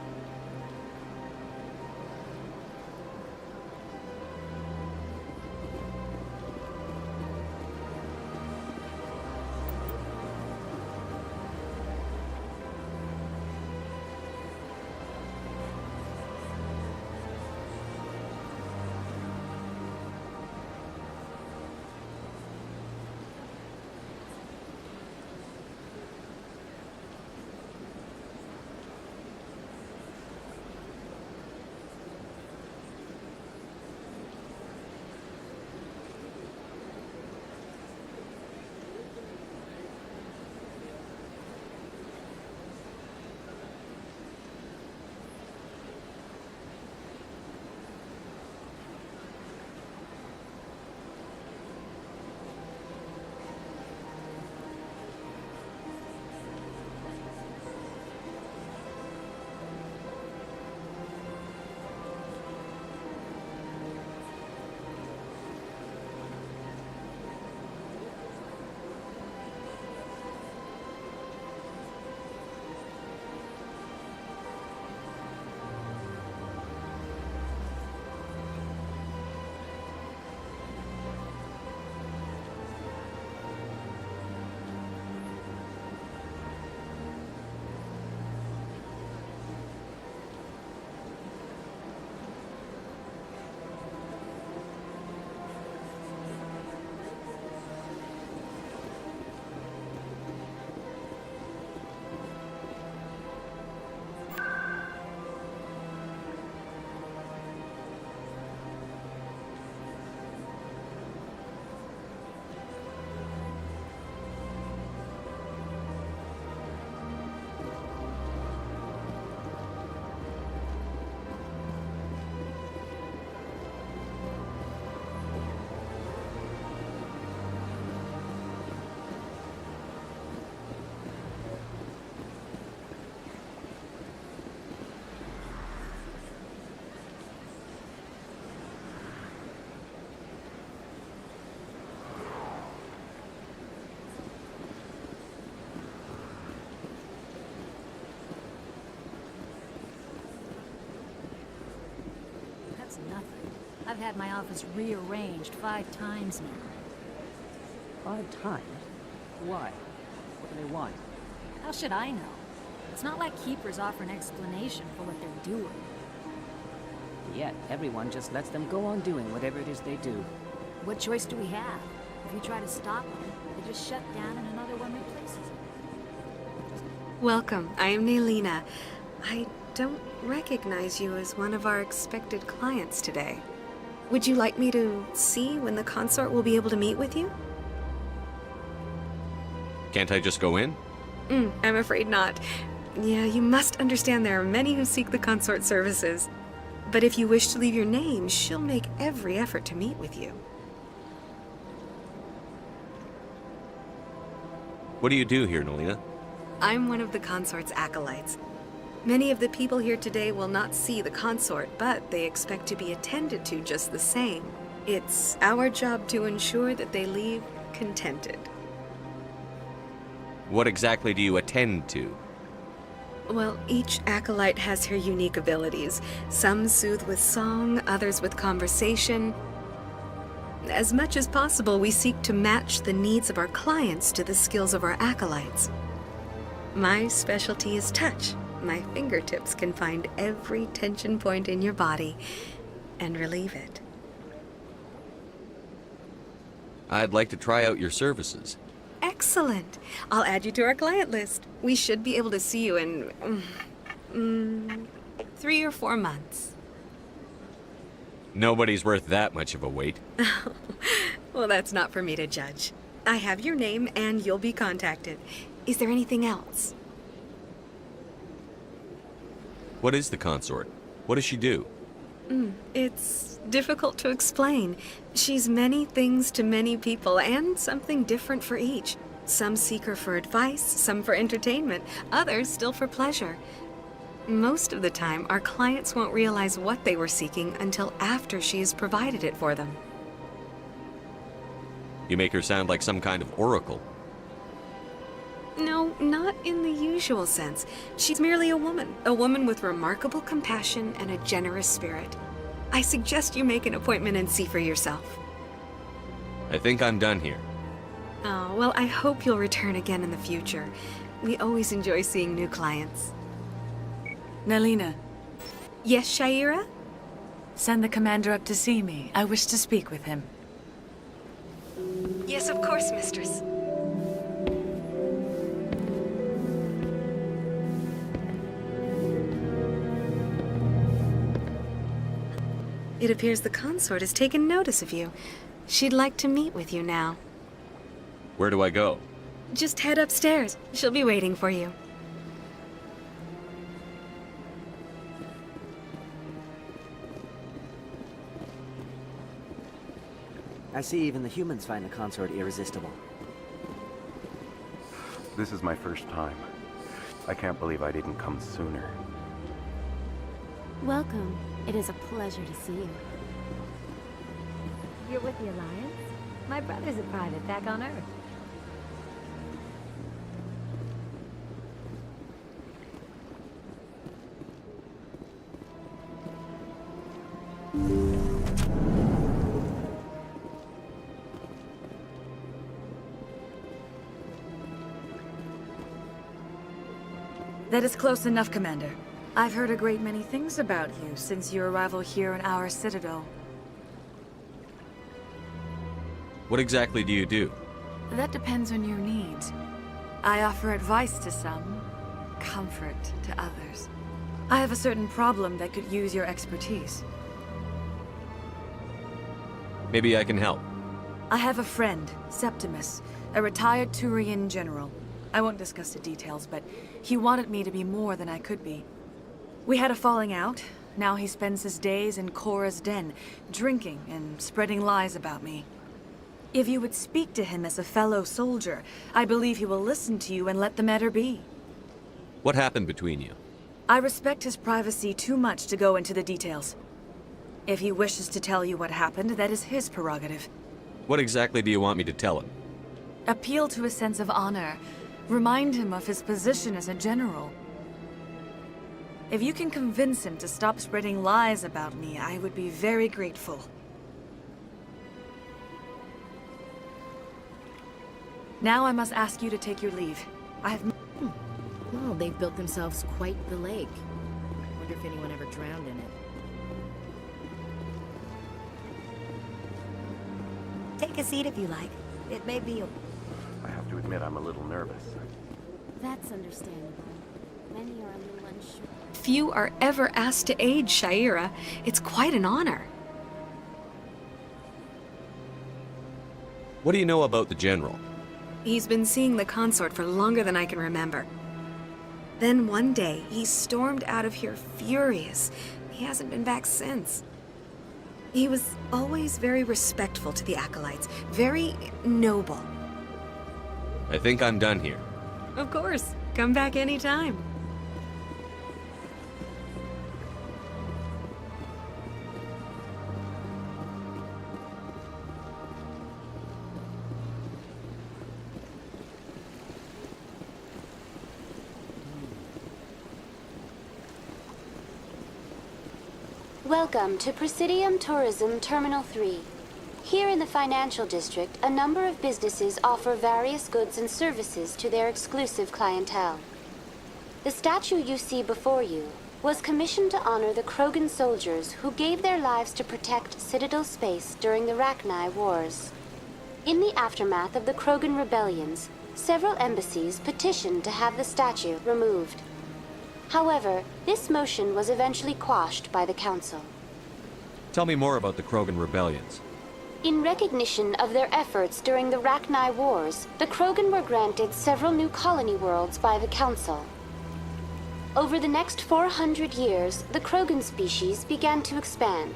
Nothing. I've had my office rearranged 5 times now. 5 times? Why? What do they want? How should I know? It's not like Keepers offer an explanation for what they're doing. Yet, everyone just lets them go on doing whatever it is they do. What choice do we have? If you try to stop them, they just shut down and another one replaces them. Welcome, I am Nailina. I don't recognize you as one of our expected clients today. Would you like me to see when the consort will be able to meet with you? Can't I just go in? I'm afraid not. Yeah, you must understand there are many who seek the consort services. But if you wish to leave your name, she'll make every effort to meet with you. What do you do here, Nailina? I'm one of the consort's acolytes. Many of the people here today will not see the consort, but they expect to be attended to just the same. It's our job to ensure that they leave contented. What exactly do you attend to? Well, each acolyte has her unique abilities. Some soothe with song, others with conversation. As much as possible, we seek to match the needs of our clients to the skills of our acolytes. My specialty is touch. My fingertips can find every tension point in your body and relieve it. I'd like to try out your services. Excellent. I'll add you to our client list. We should be able to see you in 3 or 4 months. Nobody's worth that much of a wait. Well, that's not for me to judge. I have your name and you'll be contacted. Is there anything else? What is the consort? What does she do? It's difficult to explain. She's many things to many people and something different for each. Some seek her for advice, some for entertainment, others still for pleasure. Most of the time, our clients won't realize what they were seeking until after she has provided it for them. You make her sound like some kind of oracle. No, not in the usual sense. She's merely a woman with remarkable compassion and a generous spirit. I suggest you make an appointment and see for yourself. I think I'm done here. Oh, well, I hope you'll return again in the future. We always enjoy seeing new clients. Nailina. Yes, Shaira? Send the commander up to see me. I wish to speak with him. Yes, of course, mistress. It appears the consort has taken notice of you. She'd like to meet with you now. Where do I go? Just head upstairs. She'll be waiting for you. I see even the humans find the consort irresistible. This is my first time. I can't believe I didn't come sooner. Welcome. It is a pleasure to see you. You're with the Alliance? My brother's a private back on Earth. That is close enough, Commander. I've heard a great many things about you since your arrival here in our citadel. What exactly do you do? That depends on your needs. I offer advice to some, comfort to others. I have a certain problem that could use your expertise. Maybe I can help. I have a friend, Septimus, a retired Turian general. I won't discuss the details, but he wanted me to be more than I could be. We had a falling out. Now he spends his days in Korra's den, drinking and spreading lies about me. If you would speak to him as a fellow soldier, I believe he will listen to you and let the matter be. What happened between you? I respect his privacy too much to go into the details. If he wishes to tell you what happened, that is his prerogative. What exactly do you want me to tell him? Appeal to his sense of honor. Remind him of his position as a general. If you can convince him to stop spreading lies about me, I would be very grateful. Now I must ask you to take your leave. I have... Well, they've built themselves quite the lake. Wonder if anyone ever drowned in it. Take a seat if you like. It may be a... I have to admit I'm a little nervous. That's understandable. Many are a little unsure. Few are ever asked to aid Shaira. It's quite an honor. What do you know about the General? He's been seeing the consort for longer than I can remember. Then one day, he stormed out of here furious. He hasn't been back since. He was always very respectful to the acolytes, very noble. I think I'm done here. Of course. Come back anytime. Welcome to Presidium Tourism Terminal 3. Here in the financial district, a number of businesses offer various goods and services to their exclusive clientele. The statue you see before you was commissioned to honor the Krogan soldiers who gave their lives to protect Citadel space during the Rachni Wars. In the aftermath of the Krogan rebellions, several embassies petitioned to have the statue removed. However, this motion was eventually quashed by the Council. Tell me more about the Krogan rebellions. In recognition of their efforts during the Rachni Wars, the Krogan were granted several new colony worlds by the Council. Over the next 400 years, the Krogan species began to expand.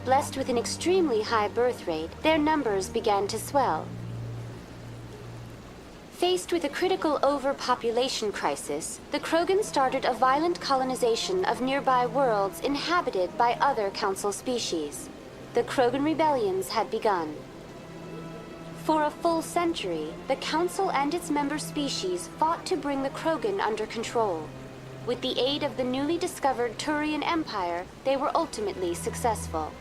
Blessed with an extremely high birth rate, their numbers began to swell. Faced with a critical overpopulation crisis, the Krogan started a violent colonization of nearby worlds inhabited by other Council species. The Krogan rebellions had begun. For a full century, the Council and its member species fought to bring the Krogan under control. With the aid of the newly discovered Turian Empire, they were ultimately successful.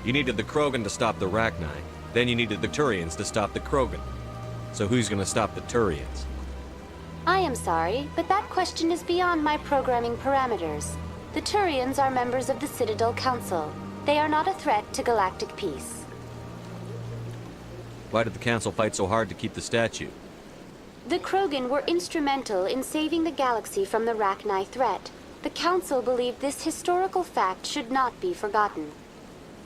You needed the Krogan to stop the Rachni. Then you needed the Turians to stop the Krogan. So who's gonna stop the Turians? I am sorry, but that question is beyond my programming parameters. The Turians are members of the Citadel Council. They are not a threat to galactic peace. Why did the Council fight so hard to keep the statue? The Krogan were instrumental in saving the galaxy from the Rachni threat. The Council believed this historical fact should not be forgotten.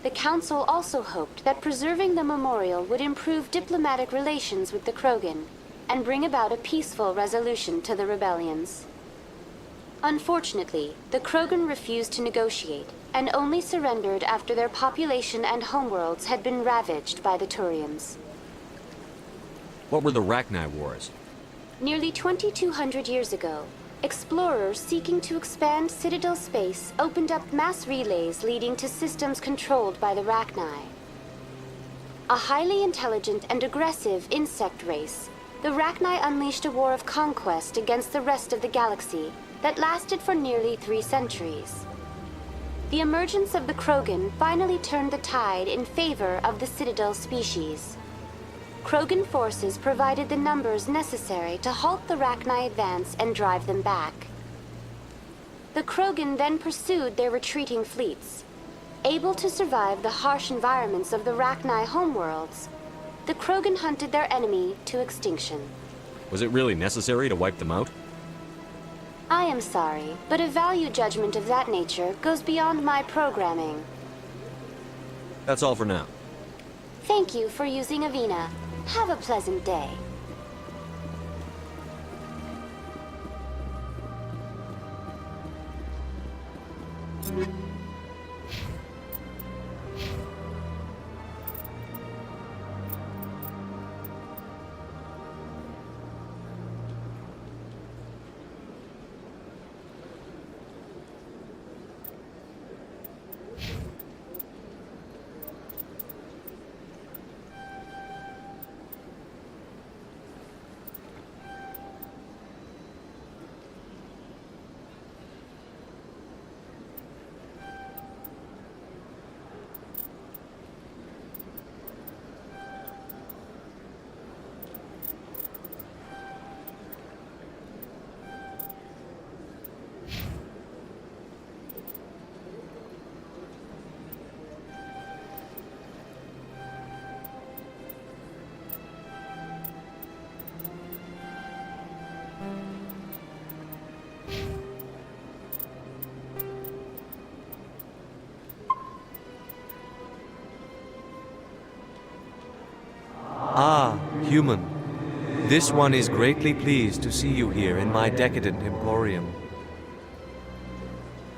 The Council also hoped that preserving the memorial would improve diplomatic relations with the Krogan and bring about a peaceful resolution to the rebellions. Unfortunately, the Krogan refused to negotiate and only surrendered after their population and homeworlds had been ravaged by the Turians. What were the Rachni Wars? Nearly 2,200 years ago, explorers seeking to expand Citadel space opened up mass relays leading to systems controlled by the Rachni. A highly intelligent and aggressive insect race, the Rachni unleashed a war of conquest against the rest of the galaxy that lasted for nearly 3 centuries. The emergence of the Krogan finally turned the tide in favor of the Citadel species. Krogan forces provided the numbers necessary to halt the Rachni advance and drive them back. The Krogan then pursued their retreating fleets. Able to survive the harsh environments of the Rachni homeworlds, the Krogan hunted their enemy to extinction. Was it really necessary to wipe them out? I am sorry, but a value judgment of that nature goes beyond my programming. That's all for now. Thank you for using Avina. Have a pleasant day. Human, this one is greatly pleased to see you here in my decadent emporium.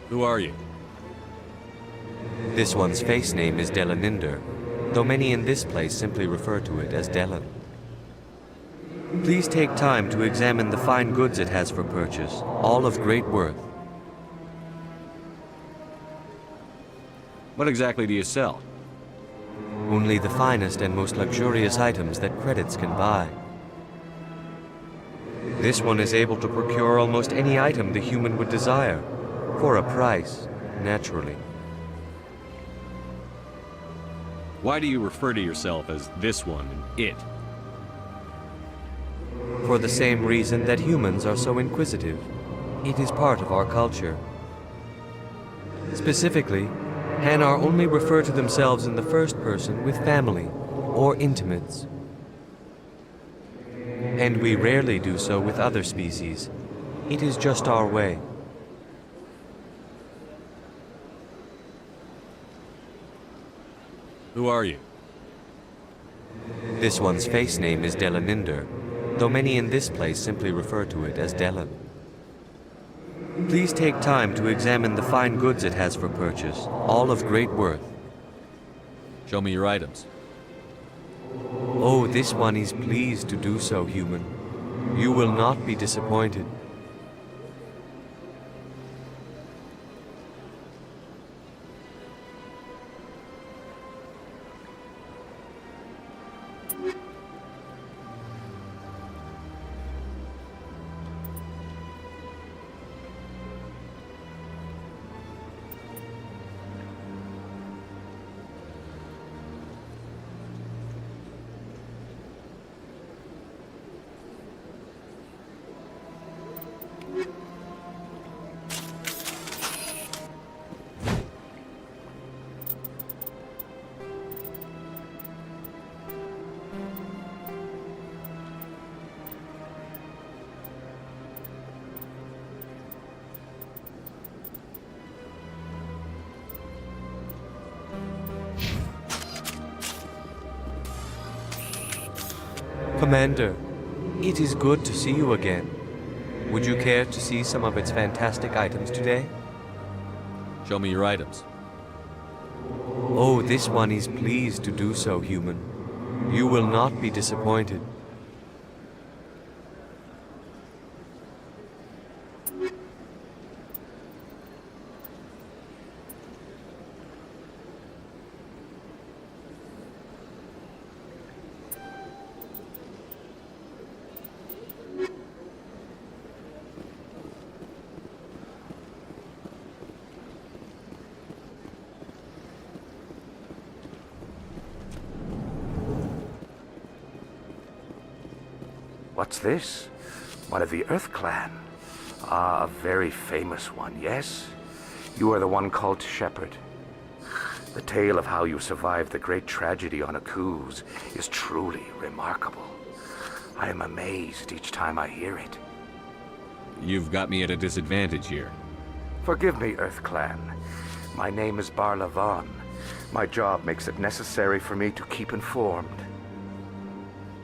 Who are you? This one's face name is Delaninder, though many in this place simply refer to it as Delan. Please take time to examine the fine goods it has for purchase, all of great worth. What exactly do you sell? Only the finest and most luxurious items that credits can buy. This one is able to procure almost any item the human would desire, for a price, naturally. Why do you refer to yourself as this one and it? For the same reason that humans are so inquisitive. It is part of our culture. Specifically, Hanar only refer to themselves in the first person with family or intimates. And we rarely do so with other species. It is just our way. Who are you? This one's face name is Delaninder, though many in this place simply refer to it as Delan. Please take time to examine the fine goods it has for purchase, all of great worth. Show me your items. Oh, this one is pleased to do so, human. You will not be disappointed. Commander, it is good to see you again. Would you care to see some of its fantastic items today? Show me your items. Oh, this one is pleased to do so, human. You will not be disappointed. What's this? One of the Earth Clan. Ah, a very famous one, yes? You are the one called Shepherd. The tale of how you survived the great tragedy on Akuz is truly remarkable. I am amazed each time I hear it. You've got me at a disadvantage here. Forgive me, Earth Clan. My name is Barla Vaughn. My job makes it necessary for me to keep informed.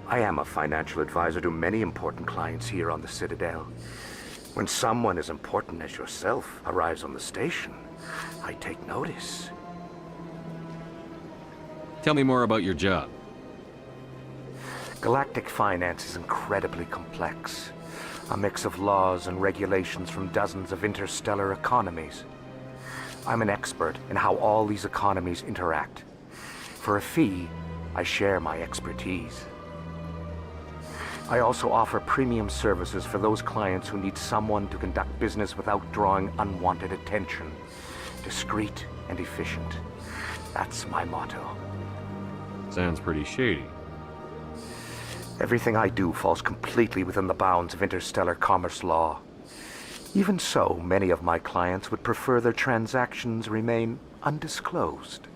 I am a financial advisor to many important clients here on the Citadel. When someone as important as yourself arrives on the station, I take notice. Tell me more about your job. Galactic finance is incredibly complex. A mix of laws and regulations from dozens of interstellar economies. I'm an expert in how all these economies interact. For a fee, I share my expertise. I also offer premium services for those clients who need someone to conduct business without drawing unwanted attention. Discreet and efficient. That's my motto. Sounds pretty shady. Everything I do falls completely within the bounds of interstellar commerce law. Even so, many of my clients would prefer their transactions remain undisclosed.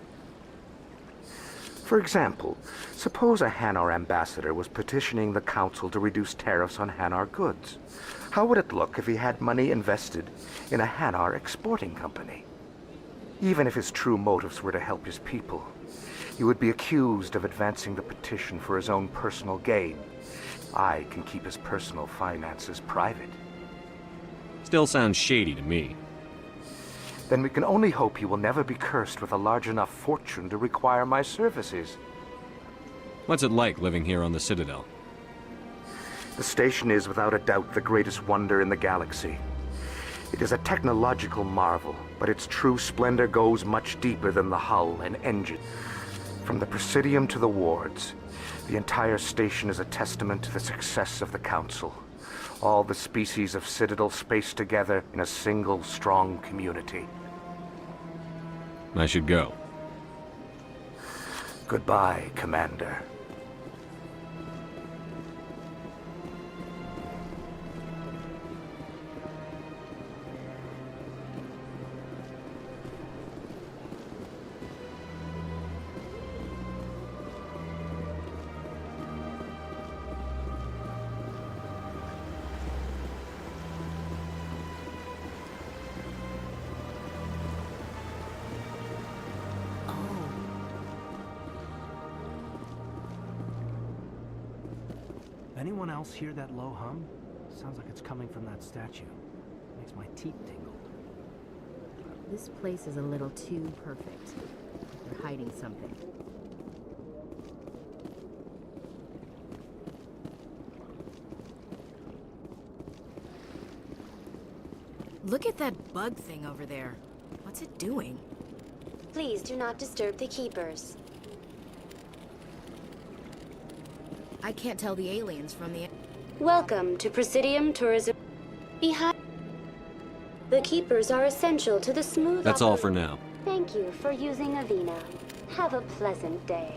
For example, suppose a Hanar ambassador was petitioning the Council to reduce tariffs on Hanar goods. How would it look if he had money invested in a Hanar exporting company? Even if his true motives were to help his people, He would be accused of advancing the petition for his own personal gain. I can keep his personal finances private. Still sounds shady to me. Then we can only hope he will never be cursed with a large enough fortune to require my services. What's it like living here on the Citadel? The station is without a doubt the greatest wonder in the galaxy. It is a technological marvel, but its true splendor goes much deeper than the hull and engine. From the Presidium to the wards, the entire station is a testament to the success of the Council. All the species of Citadel spaced together in a single strong community. I should go. Goodbye, Commander. Anyone else hear that low hum? Sounds like it's coming from that statue. Makes my teeth tingle. This place is a little too perfect. They're hiding something. Look at that bug thing over there. What's it doing? Please do not disturb the keepers. I can't tell the aliens from the... Welcome to Presidium Tourism. Behind... The keepers are essential to the smooth... That's all for now. Thank you for using Avina. Have a pleasant day.